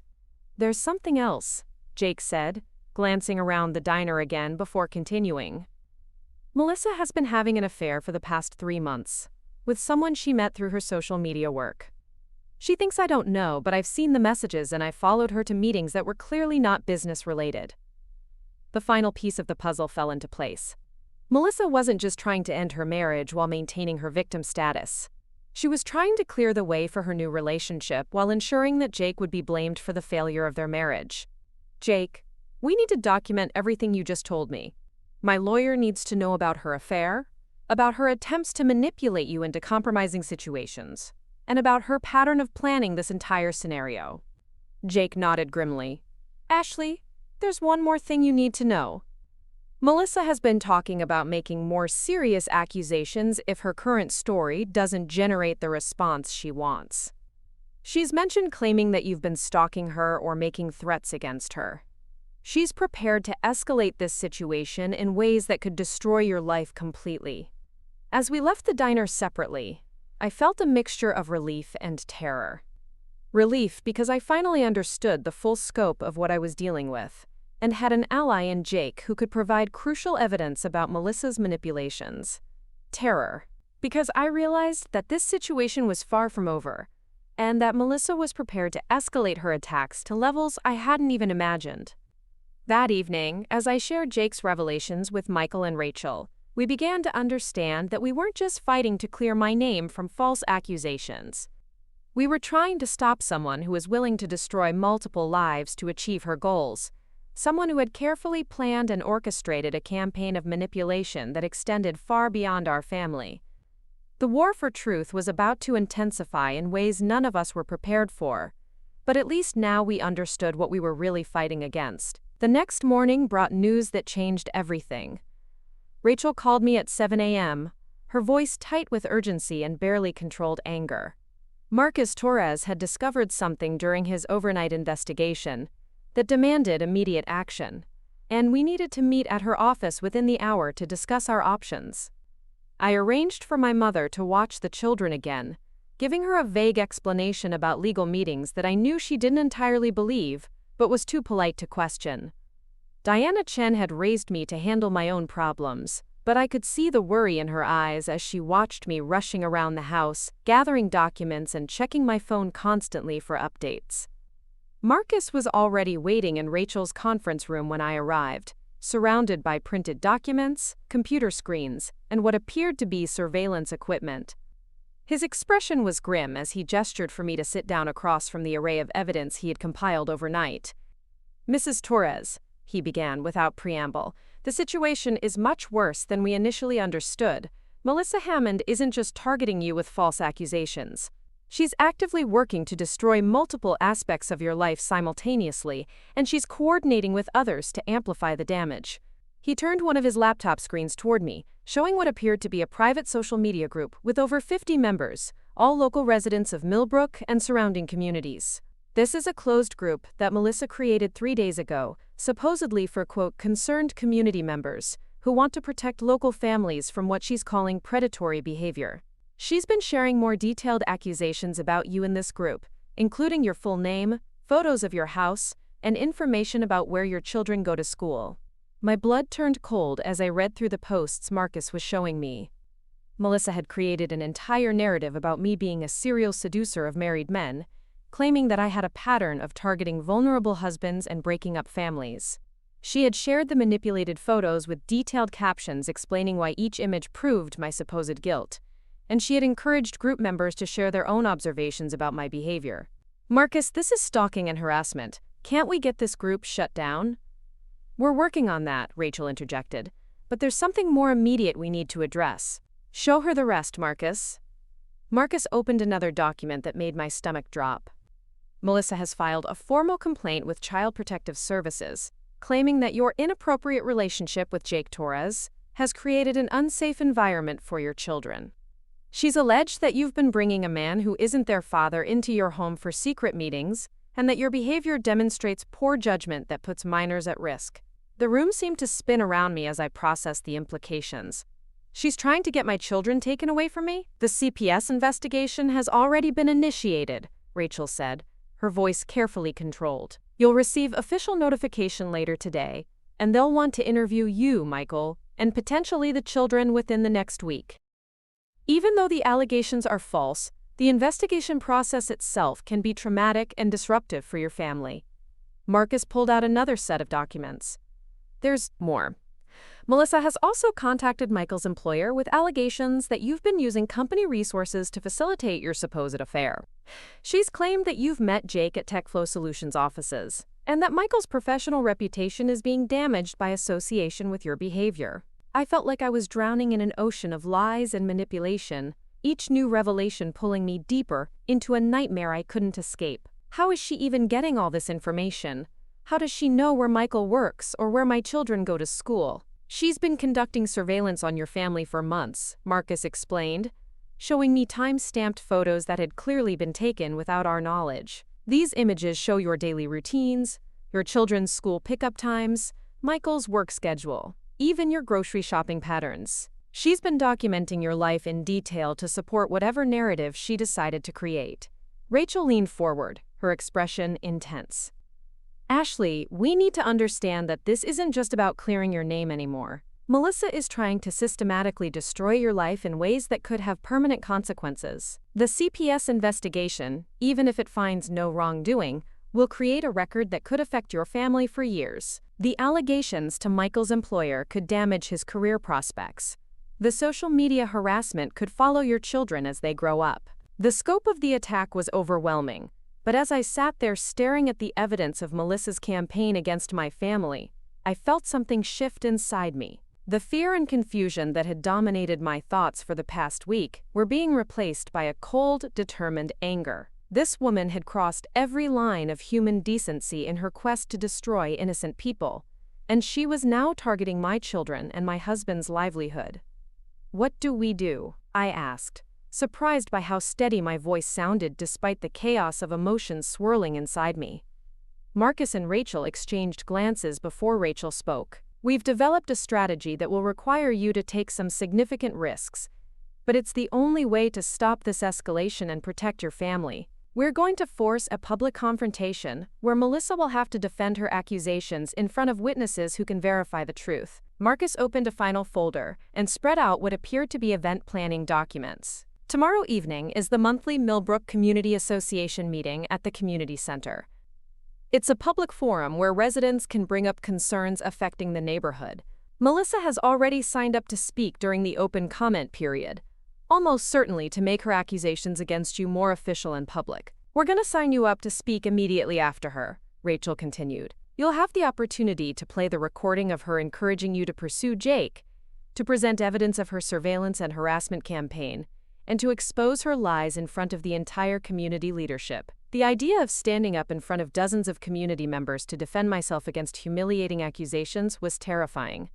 "There's something else," Jake said, glancing around the diner again before continuing. "Melissa has been having an affair for the past 3 months, with someone she met through her social media work. She thinks I don't know, but I've seen the messages and I followed her to meetings that were clearly not business-related." The final piece of the puzzle fell into place. Melissa wasn't just trying to end her marriage while maintaining her victim status. She was trying to clear the way for her new relationship while ensuring that Jake would be blamed for the failure of their marriage. "Jake, we need to document everything you just told me. My lawyer needs to know about her affair, about her attempts to manipulate you into compromising situations, and about her pattern of planning this entire scenario." Jake nodded grimly. "Ashley, there's one more thing you need to know. Melissa has been talking about making more serious accusations if her current story doesn't generate the response she wants. She's mentioned claiming that you've been stalking her or making threats against her. She's prepared to escalate this situation in ways that could destroy your life completely." As we left the diner separately, I felt a mixture of relief and terror. Relief because I finally understood the full scope of what I was dealing with, and had an ally in Jake who could provide crucial evidence about Melissa's manipulations. Terror, because I realized that this situation was far from over, and that Melissa was prepared to escalate her attacks to levels I hadn't even imagined. That evening, as I shared Jake's revelations with Michael and Rachel, We began to understand that we weren't just fighting to clear my name from false accusations. We were trying to stop someone who was willing to destroy multiple lives to achieve her goals, someone who had carefully planned and orchestrated a campaign of manipulation that extended far beyond our family. The war for truth was about to intensify in ways none of us were prepared for, but at least now we understood what we were really fighting against. The next morning brought news that changed everything. Rachel called me at 7 a.m., her voice tight with urgency and barely controlled anger. Marcus Torres had discovered something during his overnight investigation that demanded immediate action, and we needed to meet at her office within the hour to discuss our options. I arranged for my mother to watch the children again, giving her a vague explanation about legal meetings that I knew she didn't entirely believe, but was too polite to question. Diana Chen had raised me to handle my own problems, but I could see the worry in her eyes as she watched me rushing around the house, gathering documents and checking my phone constantly for updates. Marcus was already waiting in Rachel's conference room when I arrived, surrounded by printed documents, computer screens, and what appeared to be surveillance equipment. His expression was grim as he gestured for me to sit down across from the array of evidence he had compiled overnight. "Mrs. Torres," he began without preamble, "the situation is much worse than we initially understood. Melissa Hammond isn't just targeting you with false accusations. She's actively working to destroy multiple aspects of your life simultaneously, and she's coordinating with others to amplify the damage." He turned one of his laptop screens toward me, showing what appeared to be a private social media group with over 50 members, all local residents of Millbrook and surrounding communities. "This is a closed group that Melissa created 3 days ago, supposedly for, quote, concerned community members who want to protect local families from what she's calling predatory behavior. She's been sharing more detailed accusations about you in this group, including your full name, photos of your house, and information about where your children go to school." My blood turned cold as I read through the posts Marcus was showing me. Melissa had created an entire narrative about me being a serial seducer of married men, claiming that I had a pattern of targeting vulnerable husbands and breaking up families. She had shared the manipulated photos with detailed captions explaining why each image proved my supposed guilt, and she had encouraged group members to share their own observations about my behavior. "Marcus, this is stalking and harassment. Can't we get this group shut down?" "We're working on that," Rachel interjected, "but there's something more immediate we need to address." "Show her the rest, Marcus." Marcus opened another document that made my stomach drop. "Melissa has filed a formal complaint with Child Protective Services, claiming that your inappropriate relationship with Jake Torres has created an unsafe environment for your children. She's alleged that you've been bringing a man who isn't their father into your home for secret meetings, and that your behavior demonstrates poor judgment that puts minors at risk." The room seemed to spin around me as I processed the implications. "She's trying to get my children taken away from me?" "The CPS investigation has already been initiated," Rachel said, her voice carefully controlled. "You'll receive official notification later today, and they'll want to interview you, Michael, and potentially the children within the next week. Even though the allegations are false, the investigation process itself can be traumatic and disruptive for your family." Marcus pulled out another set of documents. "There's more. Melissa has also contacted Michael's employer with allegations that you've been using company resources to facilitate your supposed affair. She's claimed that you've met Jake at TechFlow Solutions offices, and that Michael's professional reputation is being damaged by association with your behavior." I felt like I was drowning in an ocean of lies and manipulation, each new revelation pulling me deeper into a nightmare I couldn't escape. How is she even getting all this information? How does she know where Michael works or where my children go to school? "She's been conducting surveillance on your family for months," Marcus explained, showing me time-stamped photos that had clearly been taken without our knowledge. "These images show your daily routines, your children's school pickup times, Michael's work schedule, even your grocery shopping patterns. She's been documenting your life in detail to support whatever narrative she decided to create." Rachel leaned forward, her expression intense. "Ashley, we need to understand that this isn't just about clearing your name anymore. Melissa is trying to systematically destroy your life in ways that could have permanent consequences. The CPS investigation, even if it finds no wrongdoing, will create a record that could affect your family for years. The allegations to Michael's employer could damage his career prospects, The social media harassment could follow your children as they grow up. The scope of the attack was overwhelming, but as I sat there staring at the evidence of Melissa's campaign against my family, I felt something shift inside me. The fear and confusion that had dominated my thoughts for the past week were being replaced by a cold, determined anger. This woman had crossed every line of human decency in her quest to destroy innocent people, and she was now targeting my children and my husband's livelihood. "What do we do?" I asked, surprised by how steady my voice sounded despite the chaos of emotions swirling inside me. Marcus and Rachel exchanged glances before Rachel spoke. "We've developed a strategy that will require you to take some significant risks, but it's the only way to stop this escalation and protect your family. We're going to force a public confrontation where Melissa will have to defend her accusations in front of witnesses who can verify the truth." Marcus opened a final folder and spread out what appeared to be event planning documents. "Tomorrow evening is the monthly Millbrook Community Association meeting at the community center. It's a public forum where residents can bring up concerns affecting the neighborhood. Melissa has already signed up to speak during the open comment period, almost certainly to make her accusations against you more official and public. We're going to sign you up to speak immediately after her," Rachel continued. "You'll have the opportunity to play the recording of her encouraging you to pursue Jake, to present evidence of her surveillance and harassment campaign, and to expose her lies in front of the entire community leadership." The idea of standing up in front of dozens of community members to defend myself against humiliating accusations was terrifying.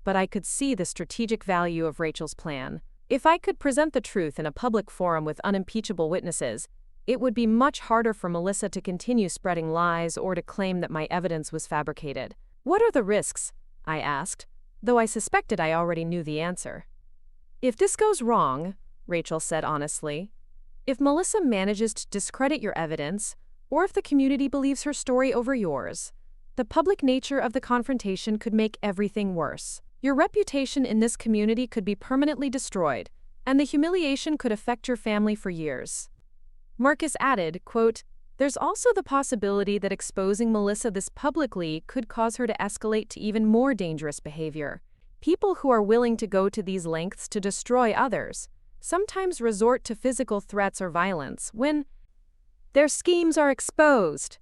But I could see the strategic value of Rachel's plan. If I could present the truth in a public forum with unimpeachable witnesses, it would be much harder for Melissa to continue spreading lies or to claim that my evidence was fabricated. "What are the risks?" I asked, though I suspected I already knew the answer. "If this goes wrong," Rachel said honestly, "if Melissa manages to discredit your evidence, or if the community believes her story over yours, the public nature of the confrontation could make everything worse. Your reputation in this community could be permanently destroyed, and the humiliation could affect your family for years." Marcus added, quote, "There's also the possibility that exposing Melissa this publicly could cause her to escalate to even more dangerous behavior. People who are willing to go to these lengths to destroy others sometimes resort to physical threats or violence when their schemes are exposed."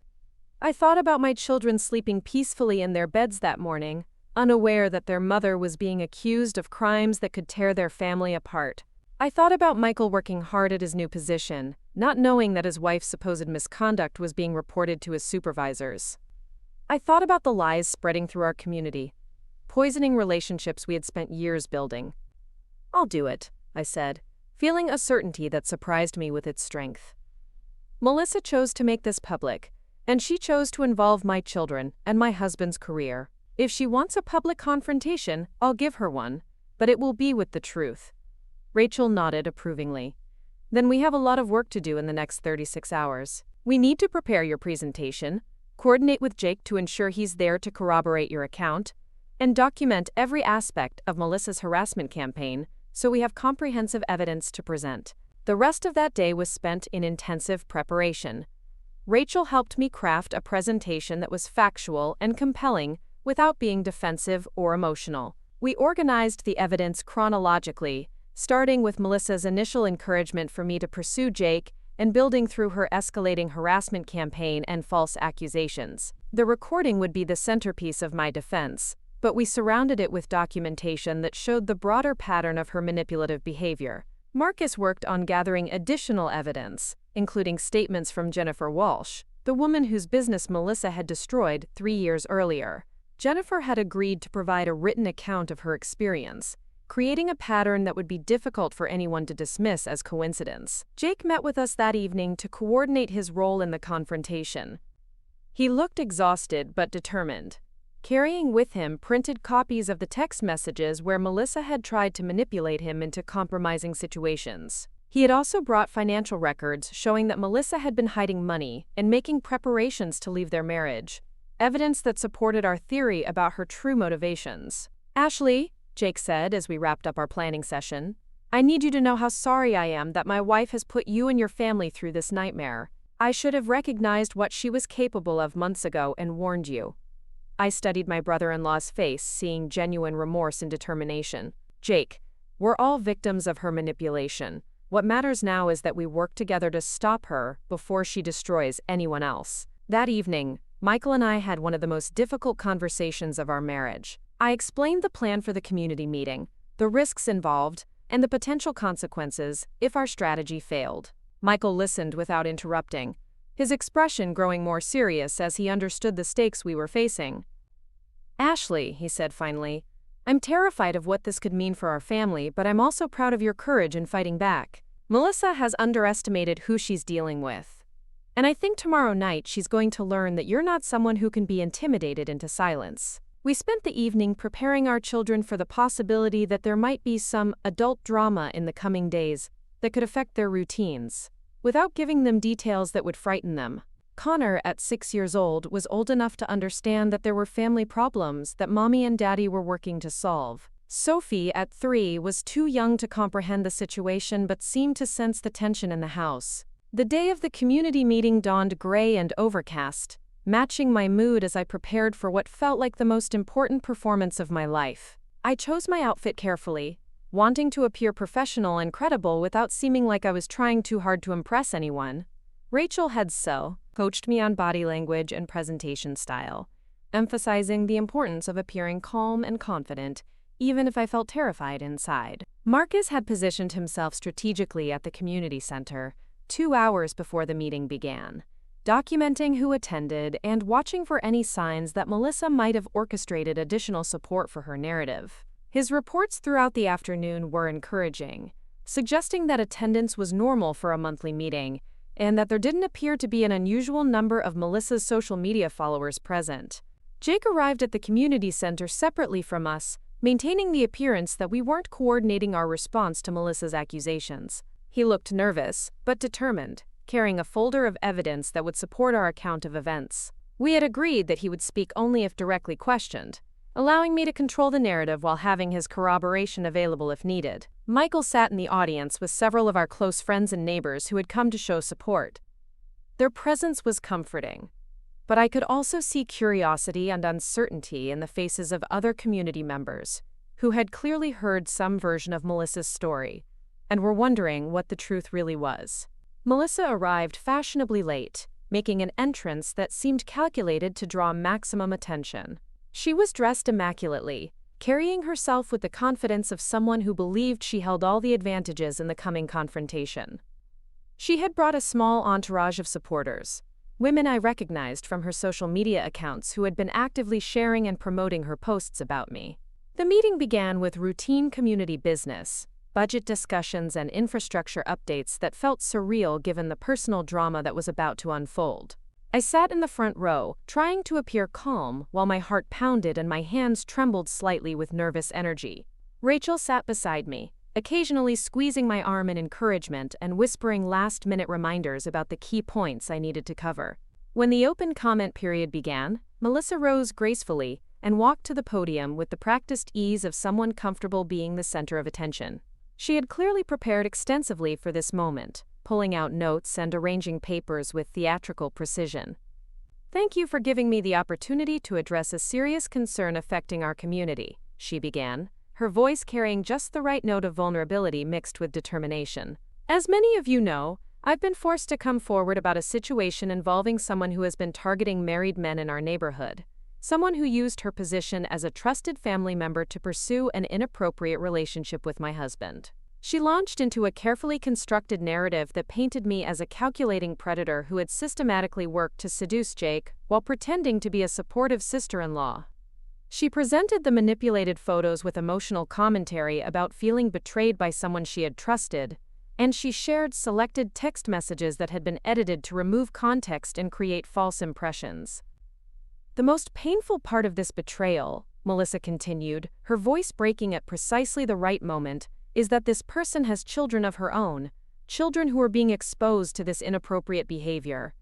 I thought about my children sleeping peacefully in their beds that morning, unaware that their mother was being accused of crimes that could tear their family apart. I thought about Michael working hard at his new position, not knowing that his wife's supposed misconduct was being reported to his supervisors. I thought about the lies spreading through our community, poisoning relationships we had spent years building. "I'll do it," I said, feeling a certainty that surprised me with its strength. Melissa chose to make this public, and she chose to involve my children and my husband's career. If she wants a public confrontation, I'll give her one, but it will be with the truth. Rachel nodded approvingly. "Then we have a lot of work to do in the next 36 hours. We need to prepare your presentation, coordinate with Jake to ensure he's there to corroborate your account, and document every aspect of Melissa's harassment campaign so we have comprehensive evidence to present." The rest of that day was spent in intensive preparation. Rachel helped me craft a presentation that was factual and compelling without being defensive or emotional. We organized the evidence chronologically, starting with Melissa's initial encouragement for me to pursue Jake and building through her escalating harassment campaign and false accusations. The recording would be the centerpiece of my defense, but we surrounded it with documentation that showed the broader pattern of her manipulative behavior. Marcus worked on gathering additional evidence, including statements from Jennifer Walsh, the woman whose business Melissa had destroyed 3 years earlier. Jennifer had agreed to provide a written account of her experience, creating a pattern that would be difficult for anyone to dismiss as coincidence. Jake met with us that evening to coordinate his role in the confrontation. He looked exhausted but determined, carrying with him printed copies of the text messages where Melissa had tried to manipulate him into compromising situations. He had also brought financial records showing that Melissa had been hiding money and making preparations to leave their marriage, evidence that supported our theory about her true motivations. "Ashley," Jake said as we wrapped up our planning session, "I need you to know how sorry I am that my wife has put you and your family through this nightmare. I should have recognized what she was capable of months ago and warned you." I studied my brother-in-law's face, seeing genuine remorse and determination. "Jake, We're all victims of her manipulation. What matters now is that we work together to stop her before she destroys anyone else." That evening, Michael and I had one of the most difficult conversations of our marriage. I explained the plan for the community meeting, the risks involved, and the potential consequences if our strategy failed. Michael listened without interrupting, his expression growing more serious as he understood the stakes we were facing. "Ashley," he said finally, "I'm terrified of what this could mean for our family, but I'm also proud of your courage in fighting back. Melissa has underestimated who she's dealing with. And I think tomorrow night she's going to learn that you're not someone who can be intimidated into silence." We spent the evening preparing our children for the possibility that there might be some adult drama in the coming days that could affect their routines, without giving them details that would frighten them. Connor, at 6 years old, was old enough to understand that there were family problems that Mommy and Daddy were working to solve. Sophie, at 3, was too young to comprehend the situation but seemed to sense the tension in the house. The day of the community meeting dawned gray and overcast, matching my mood as I prepared for what felt like the most important performance of my life. I chose my outfit carefully, wanting to appear professional and credible without seeming like I was trying too hard to impress anyone. Rachel Headso coached me on body language and presentation style, emphasizing the importance of appearing calm and confident, even if I felt terrified inside. Marcus had positioned himself strategically at the community center 2 hours before the meeting began, documenting who attended and watching for any signs that Melissa might have orchestrated additional support for her narrative. His reports throughout the afternoon were encouraging, suggesting that attendance was normal for a monthly meeting, and that there didn't appear to be an unusual number of Melissa's social media followers present. Jake arrived at the community center separately from us, maintaining the appearance that we weren't coordinating our response to Melissa's accusations. He looked nervous, but determined, carrying a folder of evidence that would support our account of events. We had agreed that he would speak only if directly questioned, allowing me to control the narrative while having his corroboration available if needed. Michael sat in the audience with several of our close friends and neighbors who had come to show support. Their presence was comforting, but I could also see curiosity and uncertainty in the faces of other community members who had clearly heard some version of Melissa's story and were wondering what the truth really was. Melissa arrived fashionably late, making an entrance that seemed calculated to draw maximum attention. She was dressed immaculately, carrying herself with the confidence of someone who believed she held all the advantages in the coming confrontation. She had brought a small entourage of supporters, women I recognized from her social media accounts who had been actively sharing and promoting her posts about me. The meeting began with routine community business, budget discussions, and infrastructure updates that felt surreal given the personal drama that was about to unfold. I sat in the front row, trying to appear calm while my heart pounded and my hands trembled slightly with nervous energy. Rachel sat beside me, occasionally squeezing my arm in encouragement and whispering last-minute reminders about the key points I needed to cover. When the open comment period began, Melissa rose gracefully and walked to the podium with the practiced ease of someone comfortable being the center of attention. She had clearly prepared extensively for this moment, pulling out notes and arranging papers with theatrical precision. "Thank you for giving me the opportunity to address a serious concern affecting our community," she began, her voice carrying just the right note of vulnerability mixed with determination. "As many of you know, I've been forced to come forward about a situation involving someone who has been targeting married men in our neighborhood, someone who used her position as a trusted family member to pursue an inappropriate relationship with my husband." She launched into a carefully constructed narrative that painted me as a calculating predator who had systematically worked to seduce Jake while pretending to be a supportive sister-in-law. She presented the manipulated photos with emotional commentary about feeling betrayed by someone she had trusted, and she shared selected text messages that had been edited to remove context and create false impressions. "The most painful part of this betrayal," Melissa continued, her voice breaking at precisely the right moment, "is that this person has children of her own, children who are being exposed to this inappropriate behavior.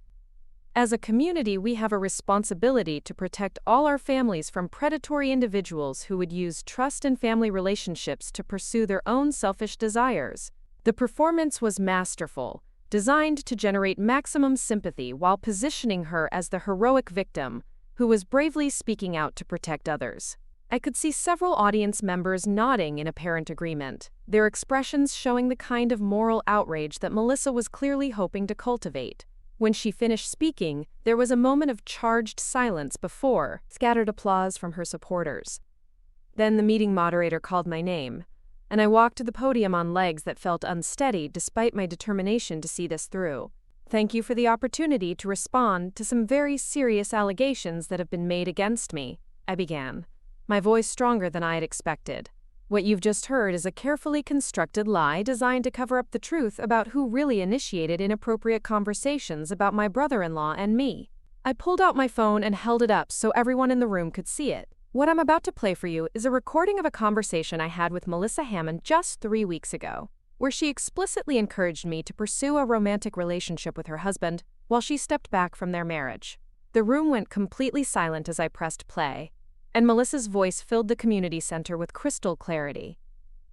As a community, we have a responsibility to protect all our families from predatory individuals who would use trust and family relationships to pursue their own selfish desires." The performance was masterful, designed to generate maximum sympathy while positioning her as the heroic victim who was bravely speaking out to protect others. I could see several audience members nodding in apparent agreement, their expressions showing the kind of moral outrage that Melissa was clearly hoping to cultivate. When she finished speaking, there was a moment of charged silence before scattered applause from her supporters. Then the meeting moderator called my name, and I walked to the podium on legs that felt unsteady despite my determination to see this through. Thank you for the opportunity to respond to some very serious allegations that have been made against me, I began, my voice stronger than I had expected. What you've just heard is a carefully constructed lie designed to cover up the truth about who really initiated inappropriate conversations about my brother-in-law and me. I pulled out my phone and held it up so everyone in the room could see it. What I'm about to play for you is a recording of a conversation I had with Melissa Hammond just 3 weeks ago, where she explicitly encouraged me to pursue a romantic relationship with her husband while she stepped back from their marriage. The room went completely silent as I pressed play, and Melissa's voice filled the community center with crystal clarity.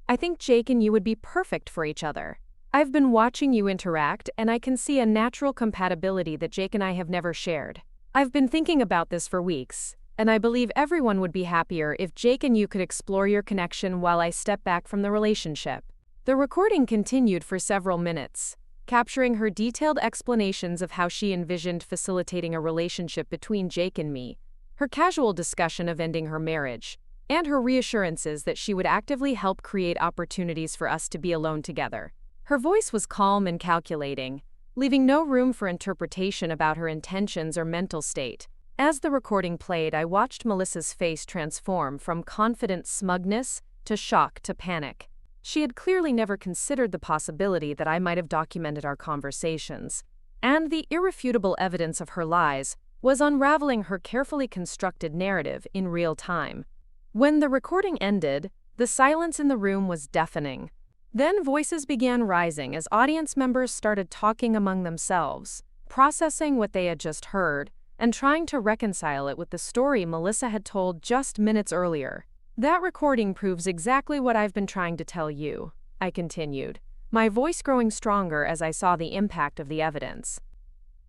I think Jake and you would be perfect for each other. I've been watching you interact, and I can see a natural compatibility that Jake and I have never shared. I've been thinking about this for weeks, and I believe everyone would be happier if Jake and you could explore your connection while I step back from the relationship. The recording continued for several minutes, capturing her detailed explanations of how she envisioned facilitating a relationship between Jake and me, her casual discussion of ending her marriage, and her reassurances that she would actively help create opportunities for us to be alone together. Her voice was calm and calculating, leaving no room for interpretation about her intentions or mental state. As the recording played, I watched Melissa's face transform from confident smugness to shock to panic. She had clearly never considered the possibility that I might have documented our conversations, and the irrefutable evidence of her lies was unraveling her carefully constructed narrative in real time. When the recording ended, the silence in the room was deafening. Then voices began rising as audience members started talking among themselves, processing what they had just heard, and trying to reconcile it with the story Melissa had told just minutes earlier. That recording proves exactly what I've been trying to tell you, I continued, my voice growing stronger as I saw the impact of the evidence.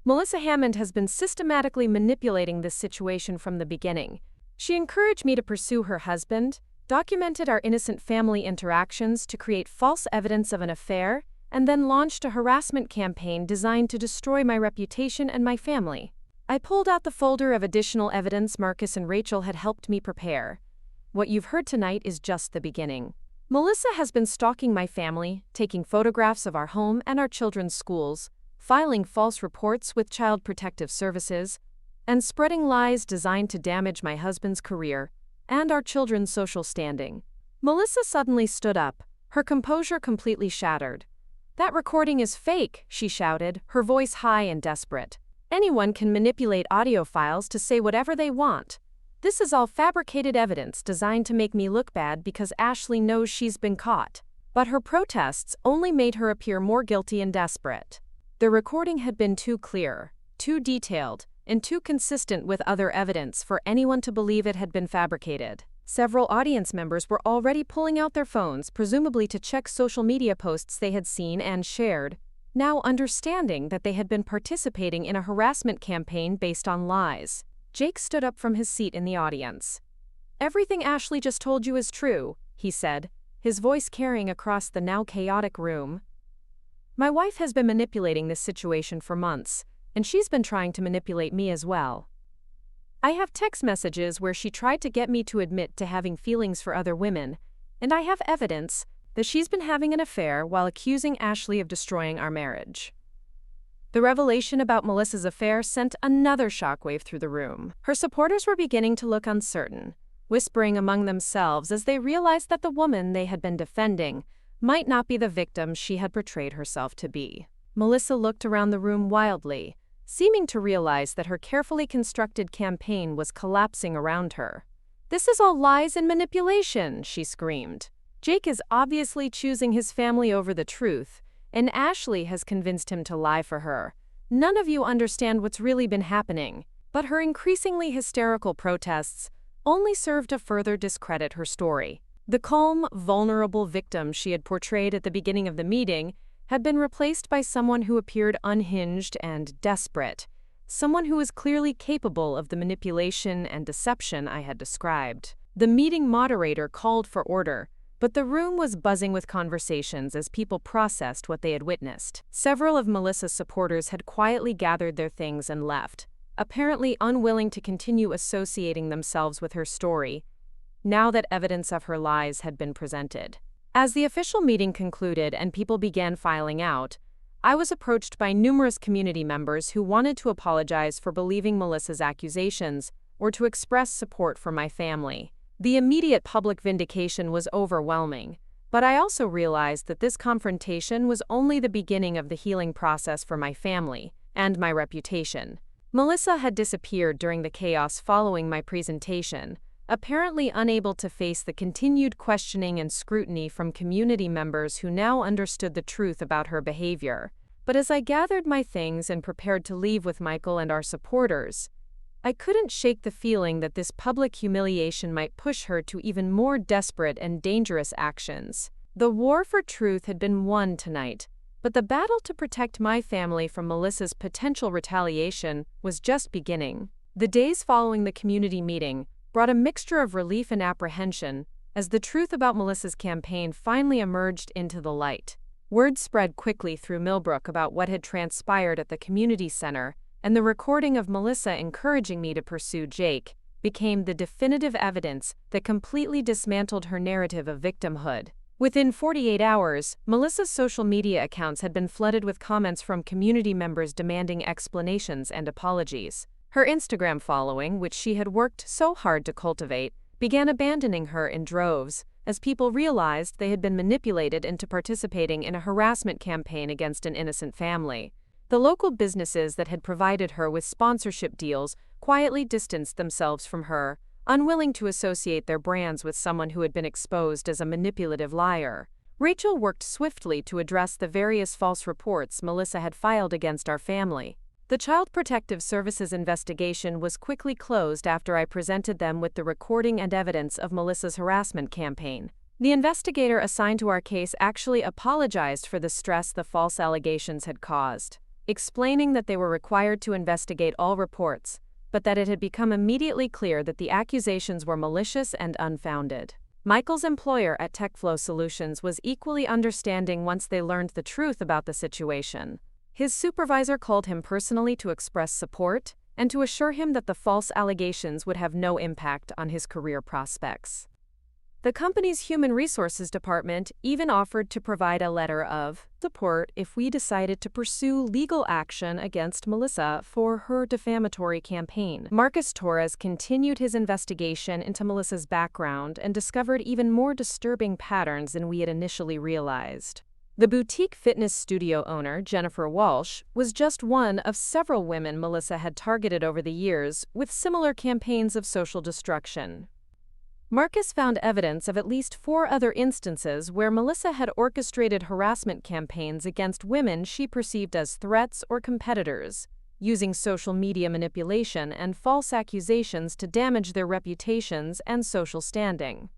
Melissa Hammond has been systematically manipulating this situation from the beginning. She encouraged me to pursue her husband, documented our innocent family interactions to create false evidence of an affair, and then launched a harassment campaign designed to destroy my reputation and my family. I pulled out the folder of additional evidence Marcus and Rachel had helped me prepare. What you've heard tonight is just the beginning. Melissa has been stalking my family, taking photographs of our home and our children's schools, filing false reports with Child Protective Services, and spreading lies designed to damage my husband's career and our children's social standing. Melissa suddenly stood up, her composure completely shattered. "That recording is fake," she shouted, her voice high and desperate. "Anyone can manipulate audio files to say whatever they want. This is all fabricated evidence designed to make me look bad because Ashley knows she's been caught." But her protests only made her appear more guilty and desperate. The recording had been too clear, too detailed, and too consistent with other evidence for anyone to believe it had been fabricated. Several audience members were already pulling out their phones, presumably to check social media posts they had seen and shared, now understanding that they had been participating in a harassment campaign based on lies. Jake stood up from his seat in the audience. "Everything Ashley just told you is true," he said, his voice carrying across the now chaotic room. "My wife has been manipulating this situation for months, and she's been trying to manipulate me as well. I have text messages where she tried to get me to admit to having feelings for other women, and I have evidence that she's been having an affair while accusing Ashley of destroying our marriage." The revelation about Melissa's affair sent another shockwave through the room. Her supporters were beginning to look uncertain, whispering among themselves as they realized that the woman they had been defending might not be the victim she had portrayed herself to be. Melissa looked around the room wildly, seeming to realize that her carefully constructed campaign was collapsing around her. "This is all lies and manipulation," she screamed. "Jake is obviously choosing his family over the truth, and Ashley has convinced him to lie for her. None of you understand what's really been happening." But her increasingly hysterical protests only served to further discredit her story. The calm, vulnerable victim she had portrayed at the beginning of the meeting had been replaced by someone who appeared unhinged and desperate, someone who was clearly capable of the manipulation and deception I had described. The meeting moderator called for order, but the room was buzzing with conversations as people processed what they had witnessed. Several of Melissa's supporters had quietly gathered their things and left, apparently unwilling to continue associating themselves with her story, now that evidence of her lies had been presented. As the official meeting concluded and people began filing out, I was approached by numerous community members who wanted to apologize for believing Melissa's accusations or to express support for my family. The immediate public vindication was overwhelming, but I also realized that this confrontation was only the beginning of the healing process for my family and my reputation. Melissa had disappeared during the chaos following my presentation, apparently unable to face the continued questioning and scrutiny from community members who now understood the truth about her behavior. But as I gathered my things and prepared to leave with Michael and our supporters, I couldn't shake the feeling that this public humiliation might push her to even more desperate and dangerous actions. The war for truth had been won tonight, but the battle to protect my family from Melissa's potential retaliation was just beginning. The days following the community meeting brought a mixture of relief and apprehension as the truth about Melissa's campaign finally emerged into the light. Word spread quickly through Millbrook about what had transpired at the community center, and the recording of Melissa encouraging me to pursue Jake became the definitive evidence that completely dismantled her narrative of victimhood. Within 48 hours, Melissa's social media accounts had been flooded with comments from community members demanding explanations and apologies. Her Instagram following, which she had worked so hard to cultivate, began abandoning her in droves as people realized they had been manipulated into participating in a harassment campaign against an innocent family. The local businesses that had provided her with sponsorship deals quietly distanced themselves from her, unwilling to associate their brands with someone who had been exposed as a manipulative liar. Rachel worked swiftly to address the various false reports Melissa had filed against our family. The Child Protective Services investigation was quickly closed after I presented them with the recording and evidence of Melissa's harassment campaign. The investigator assigned to our case actually apologized for the stress the false allegations had caused, explaining that they were required to investigate all reports, but that it had become immediately clear that the accusations were malicious and unfounded. Michael's employer at TechFlow Solutions was equally understanding once they learned the truth about the situation. His supervisor called him personally to express support and to assure him that the false allegations would have no impact on his career prospects. The company's human resources department even offered to provide a letter of support if we decided to pursue legal action against Melissa for her defamatory campaign. Marcus Torres continued his investigation into Melissa's background and discovered even more disturbing patterns than we had initially realized. The boutique fitness studio owner, Jennifer Walsh, was just one of several women Melissa had targeted over the years with similar campaigns of social destruction. Marcus found evidence of at least 4 other instances where Melissa had orchestrated harassment campaigns against women she perceived as threats or competitors, using social media manipulation and false accusations to damage their reputations and social standing.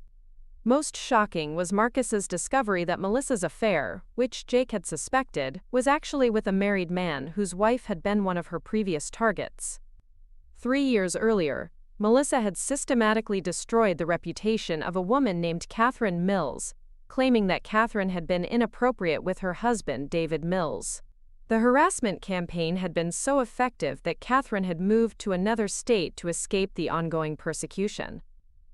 Most shocking was Marcus's discovery that Melissa's affair, which Jake had suspected, was actually with a married man whose wife had been one of her previous targets. 3 years earlier, Melissa had systematically destroyed the reputation of a woman named Catherine Mills, claiming that Catherine had been inappropriate with her husband, David Mills. The harassment campaign had been so effective that Catherine had moved to another state to escape the ongoing persecution.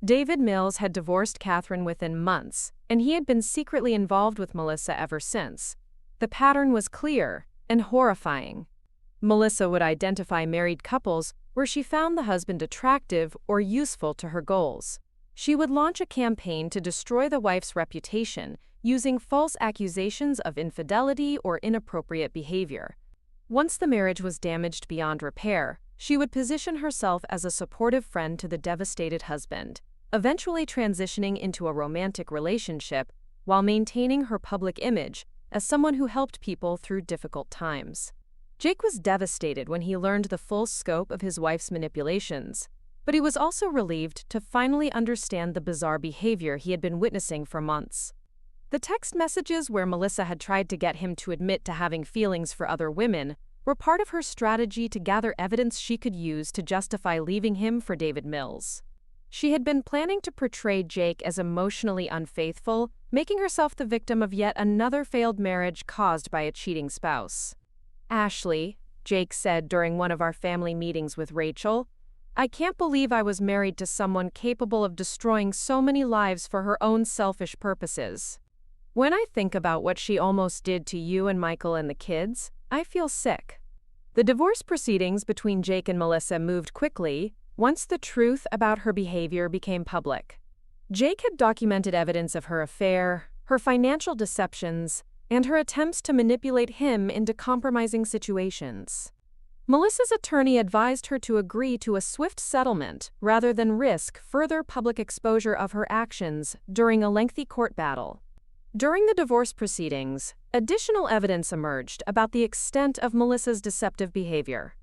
David Mills had divorced Catherine within months, and he had been secretly involved with Melissa ever since. The pattern was clear and horrifying. Melissa would identify married couples where she found the husband attractive or useful to her goals. She would launch a campaign to destroy the wife's reputation using false accusations of infidelity or inappropriate behavior. Once the marriage was damaged beyond repair, she would position herself as a supportive friend to the devastated husband, eventually transitioning into a romantic relationship while maintaining her public image as someone who helped people through difficult times. Jake was devastated when he learned the full scope of his wife's manipulations, but he was also relieved to finally understand the bizarre behavior he had been witnessing for months. The text messages where Melissa had tried to get him to admit to having feelings for other women were part of her strategy to gather evidence she could use to justify leaving him for David Mills. She had been planning to portray Jake as emotionally unfaithful, making herself the victim of yet another failed marriage caused by a cheating spouse. "Ashley," Jake said during one of our family meetings with Rachel, "I can't believe I was married to someone capable of destroying so many lives for her own selfish purposes. When I think about what she almost did to you and Michael and the kids, I feel sick." The divorce proceedings between Jake and Melissa moved quickly once the truth about her behavior became public. Jake had documented evidence of her affair, her financial deceptions, and her attempts to manipulate him into compromising situations. Melissa's attorney advised her to agree to a swift settlement rather than risk further public exposure of her actions during a lengthy court battle. During the divorce proceedings, additional evidence emerged about the extent of Melissa's deceptive behavior.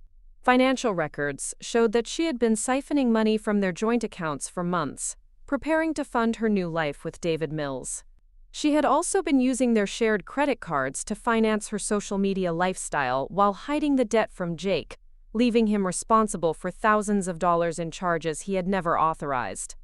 Financial records showed that she had been siphoning money from their joint accounts for months, preparing to fund her new life with David Mills. She had also been using their shared credit cards to finance her social media lifestyle while hiding the debt from Jake, leaving him responsible for thousands of dollars in charges he had never authorized.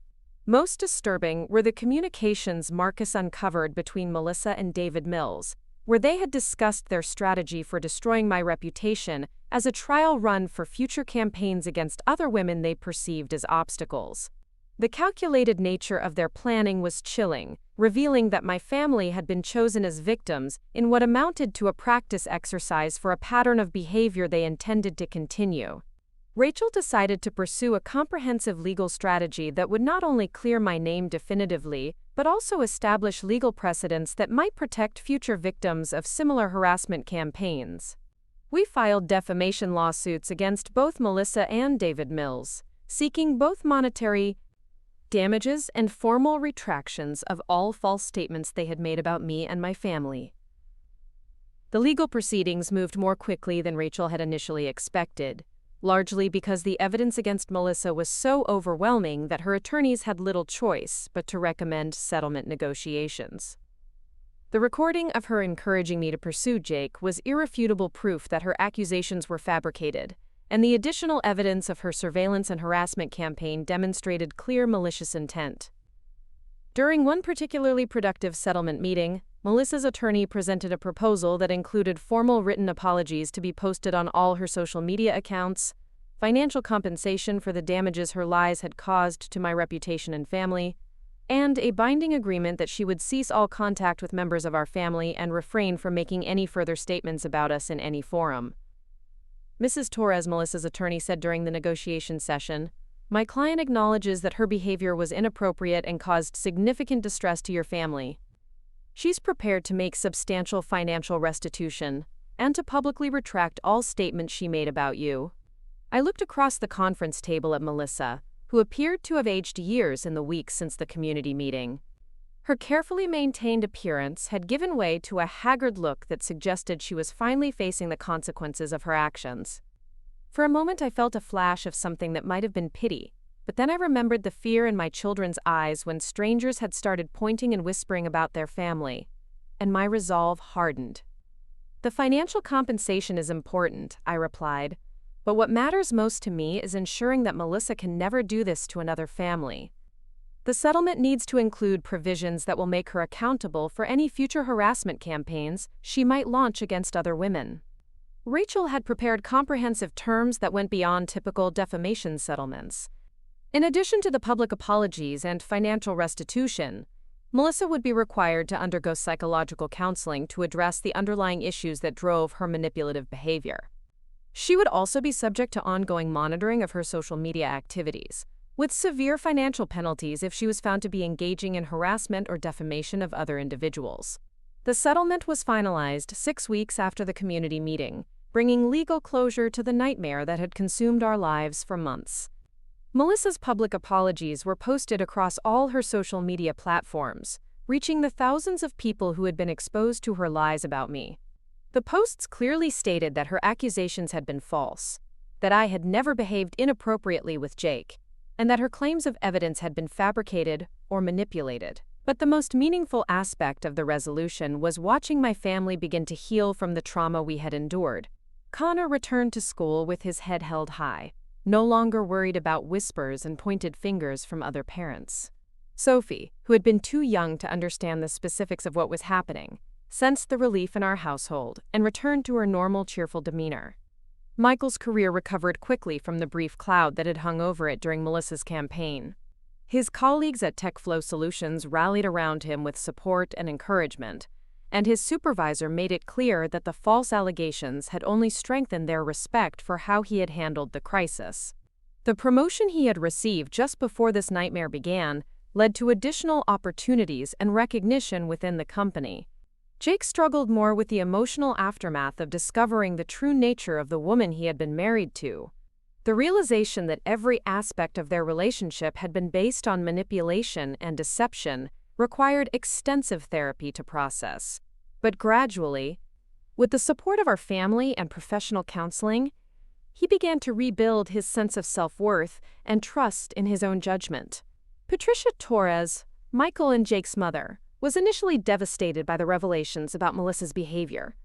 Most disturbing were the communications Marcus uncovered between Melissa and David Mills, where they had discussed their strategy for destroying my reputation as a trial run for future campaigns against other women they perceived as obstacles. The calculated nature of their planning was chilling, revealing that my family had been chosen as victims in what amounted to a practice exercise for a pattern of behavior they intended to continue. Rachel decided to pursue a comprehensive legal strategy that would not only clear my name definitively, but also establish legal precedents that might protect future victims of similar harassment campaigns. We filed defamation lawsuits against both Melissa and David Mills, seeking both monetary damages and formal retractions of all false statements they had made about me and my family. The legal proceedings moved more quickly than Rachel had initially expected, largely because the evidence against Melissa was so overwhelming that her attorneys had little choice but to recommend settlement negotiations. The recording of her encouraging me to pursue Jake was irrefutable proof that her accusations were fabricated, and the additional evidence of her surveillance and harassment campaign demonstrated clear malicious intent. During one particularly productive settlement meeting, Melissa's attorney presented a proposal that included formal written apologies to be posted on all her social media accounts, financial compensation for the damages her lies had caused to my reputation and family, and a binding agreement that she would cease all contact with members of our family and refrain from making any further statements about us in any forum. Mrs. Torres, Melissa's attorney, said during the negotiation session, "My client acknowledges that her behavior was inappropriate and caused significant distress to your family. She's prepared to make substantial financial restitution and to publicly retract all statements she made about you." I looked across the conference table at Melissa, who appeared to have aged years in the weeks since the community meeting. Her carefully maintained appearance had given way to a haggard look that suggested she was finally facing the consequences of her actions. For a moment I felt a flash of something that might have been pity, but then I remembered the fear in my children's eyes when strangers had started pointing and whispering about their family, and my resolve hardened. "The financial compensation is important," I replied, "but what matters most to me is ensuring that Melissa can never do this to another family. The settlement needs to include provisions that will make her accountable for any future harassment campaigns she might launch against other women." Rachel had prepared comprehensive terms that went beyond typical defamation settlements. In addition to the public apologies and financial restitution, Melissa would be required to undergo psychological counseling to address the underlying issues that drove her manipulative behavior. She would also be subject to ongoing monitoring of her social media activities, with severe financial penalties if she was found to be engaging in harassment or defamation of other individuals. The settlement was finalized 6 weeks after the community meeting, bringing legal closure to the nightmare that had consumed our lives for months. Melissa's public apologies were posted across all her social media platforms, reaching the thousands of people who had been exposed to her lies about me. The posts clearly stated that her accusations had been false, that I had never behaved inappropriately with Jake, and that her claims of evidence had been fabricated or manipulated. But the most meaningful aspect of the resolution was watching my family begin to heal from the trauma we had endured. Connor returned to school with his head held high. no longer worried about whispers and pointed fingers from other parents. Sophie, who had been too young to understand the specifics of what was happening, sensed the relief in our household and returned to her normal cheerful demeanor. Michael's career recovered quickly from the brief cloud that had hung over it during Melissa's campaign. His colleagues at TechFlow Solutions rallied around him with support and encouragement, and his supervisor made it clear that the false allegations had only strengthened their respect for how he had handled the crisis. The promotion he had received just before this nightmare began led to additional opportunities and recognition within the company. Jake struggled more with the emotional aftermath of discovering the true nature of the woman he had been married to. The realization that every aspect of their relationship had been based on manipulation and deception required extensive therapy to process. But gradually, with the support of our family and professional counseling, he began to rebuild his sense of self-worth and trust in his own judgment. Patricia Torres, Michael and Jake's mother, was initially devastated by the revelations about Melissa's behavior.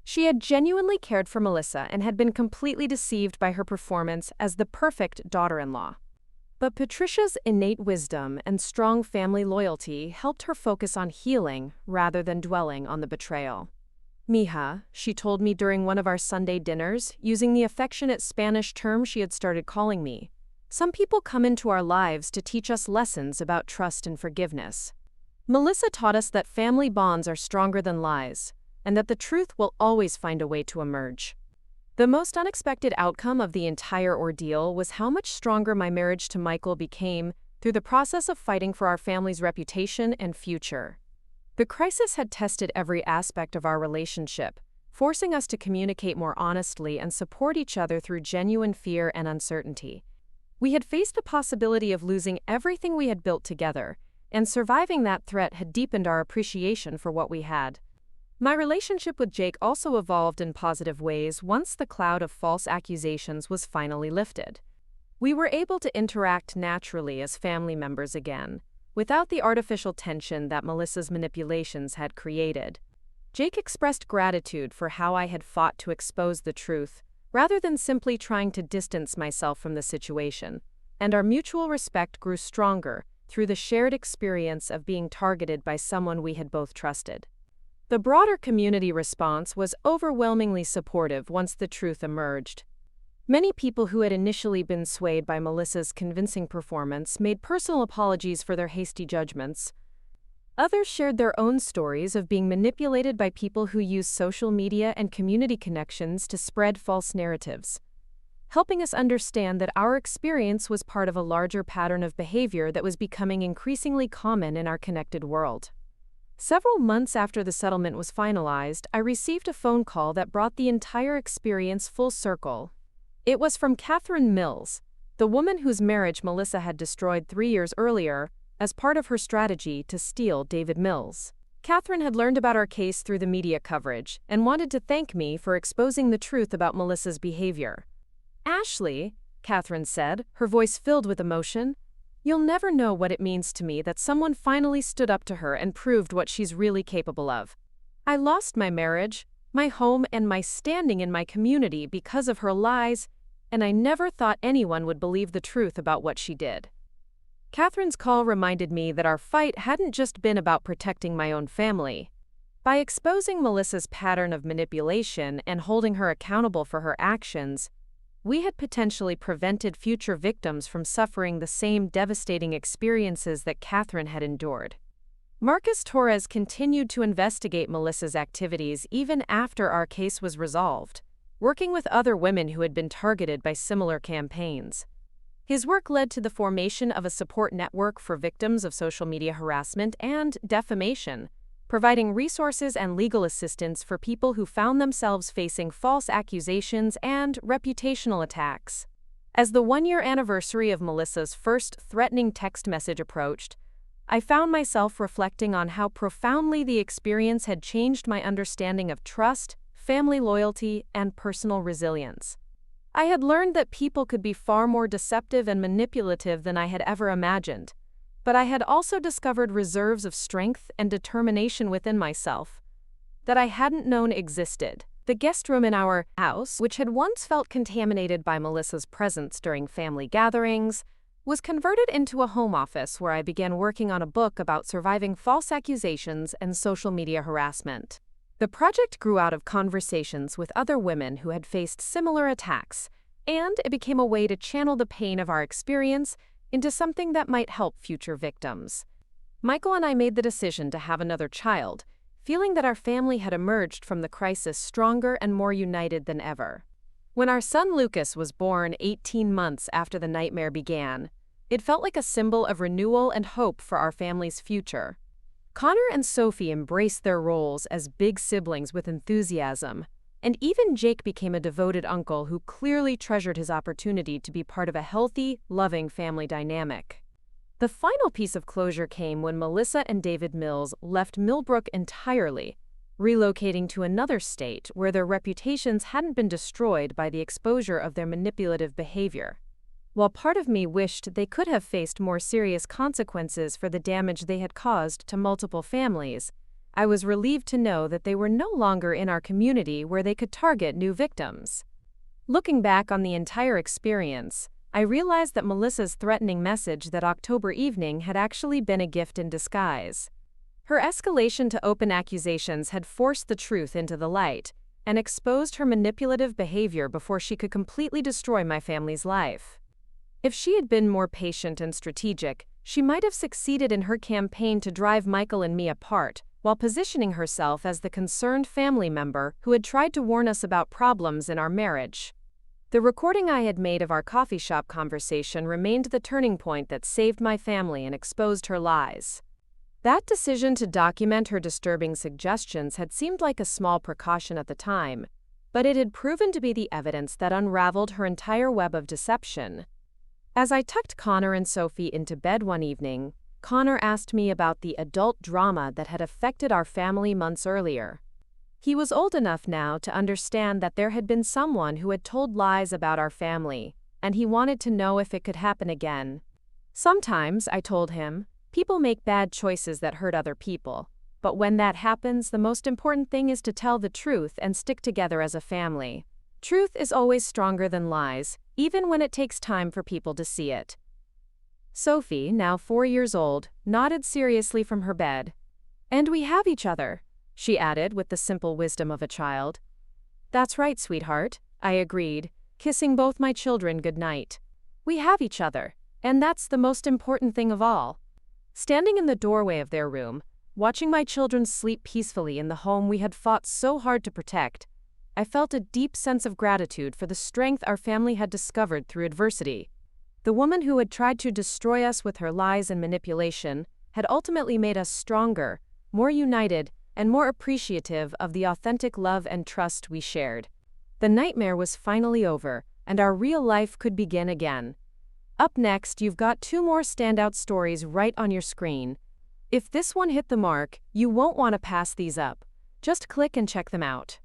She had genuinely cared for Melissa and had been completely deceived by her performance as the perfect daughter-in-law. But Patricia's innate wisdom and strong family loyalty helped her focus on healing rather than dwelling on the betrayal. "Mija," she told me during one of our Sunday dinners, using the affectionate Spanish term she had started calling me, "some people come into our lives to teach us lessons about trust and forgiveness. Melissa taught us that family bonds are stronger than lies, and that the truth will always find a way to emerge." The most unexpected outcome of the entire ordeal was how much stronger my marriage to Michael became through the process of fighting for our family's reputation and future. The crisis had tested every aspect of our relationship, forcing us to communicate more honestly and support each other through genuine fear and uncertainty. We had faced the possibility of losing everything we had built together, and surviving that threat had deepened our appreciation for what we had. My relationship with Jake also evolved in positive ways once the cloud of false accusations was finally lifted. We were able to interact naturally as family members again, without the artificial tension that Melissa's manipulations had created. Jake expressed gratitude for how I had fought to expose the truth, rather than simply trying to distance myself from the situation, and our mutual respect grew stronger through the shared experience of being targeted by someone we had both trusted. The broader community response was overwhelmingly supportive once the truth emerged. Many people who had initially been swayed by Melissa's convincing performance made personal apologies for their hasty judgments. Others shared their own stories of being manipulated by people who use social media and community connections to spread false narratives, helping us understand that our experience was part of a larger pattern of behavior that was becoming increasingly common in our connected world. Several months after the settlement was finalized, I received a phone call that brought the entire experience full circle. It was from Catherine Mills, the woman whose marriage Melissa had destroyed 3 years earlier as part of her strategy to steal David Mills. Catherine had learned about our case through the media coverage and wanted to thank me for exposing the truth about Melissa's behavior. "Ashley," Catherine said, her voice filled with emotion, "you'll never know what it means to me that someone finally stood up to her and proved what she's really capable of. I lost my marriage, my home, and my standing in my community because of her lies, and I never thought anyone would believe the truth about what she did." Catherine's call reminded me that our fight hadn't just been about protecting my own family. By exposing Melissa's pattern of manipulation and holding her accountable for her actions, we had potentially prevented future victims from suffering the same devastating experiences that Catherine had endured. Marcus Torres continued to investigate Melissa's activities even after our case was resolved, working with other women who had been targeted by similar campaigns. His work led to the formation of a support network for victims of social media harassment and defamation, providing resources and legal assistance for people who found themselves facing false accusations and reputational attacks. As the 1-year anniversary of Melissa's first threatening text message approached, I found myself reflecting on how profoundly the experience had changed my understanding of trust, family loyalty, and personal resilience. I had learned that people could be far more deceptive and manipulative than I had ever imagined, but I had also discovered reserves of strength and determination within myself that I hadn't known existed. The guest room in our house, which had once felt contaminated by Melissa's presence during family gatherings, was converted into a home office where I began working on a book about surviving false accusations and social media harassment. The project grew out of conversations with other women who had faced similar attacks, and it became a way to channel the pain of our experience into something that might help future victims. Michael and I made the decision to have another child, feeling that our family had emerged from the crisis stronger and more united than ever. When our son Lucas was born 18 months after the nightmare began, it felt like a symbol of renewal and hope for our family's future. Connor and Sophie embraced their roles as big siblings with enthusiasm, and even Jake became a devoted uncle who clearly treasured his opportunity to be part of a healthy, loving family dynamic. The final piece of closure came when Melissa and David Mills left Millbrook entirely, relocating to another state where their reputations hadn't been destroyed by the exposure of their manipulative behavior. While part of me wished they could have faced more serious consequences for the damage they had caused to multiple families, I was relieved to know that they were no longer in our community where they could target new victims. Looking back on the entire experience, I realized that Melissa's threatening message that October evening had actually been a gift in disguise. Her escalation to open accusations had forced the truth into the light and exposed her manipulative behavior before she could completely destroy my family's life. If she had been more patient and strategic, she might have succeeded in her campaign to drive Michael and me apart, while positioning herself as the concerned family member who had tried to warn us about problems in our marriage. The recording I had made of our coffee shop conversation remained the turning point that saved my family and exposed her lies. That decision to document her disturbing suggestions had seemed like a small precaution at the time, but it had proven to be the evidence that unraveled her entire web of deception. As I tucked Connor and Sophie into bed one evening, Connor asked me about the adult drama that had affected our family months earlier. He was old enough now to understand that there had been someone who had told lies about our family, and he wanted to know if it could happen again. Sometimes, I told him, people make bad choices that hurt other people, but when that happens, the most important thing is to tell the truth and stick together as a family. Truth is always stronger than lies, even when it takes time for people to see it. Sophie, now 4 years old, nodded seriously from her bed. "And we have each other," she added with the simple wisdom of a child. "That's right, sweetheart," I agreed, kissing both my children goodnight. "We have each other, and that's the most important thing of all." Standing in the doorway of their room, watching my children sleep peacefully in the home we had fought so hard to protect, I felt a deep sense of gratitude for the strength our family had discovered through adversity. The woman who had tried to destroy us with her lies and manipulation had ultimately made us stronger, more united, and more appreciative of the authentic love and trust we shared. The nightmare was finally over, and our real life could begin again. Up next, you've got 2 more standout stories right on your screen. If this one hit the mark, you won't want to pass these up. Just click and check them out.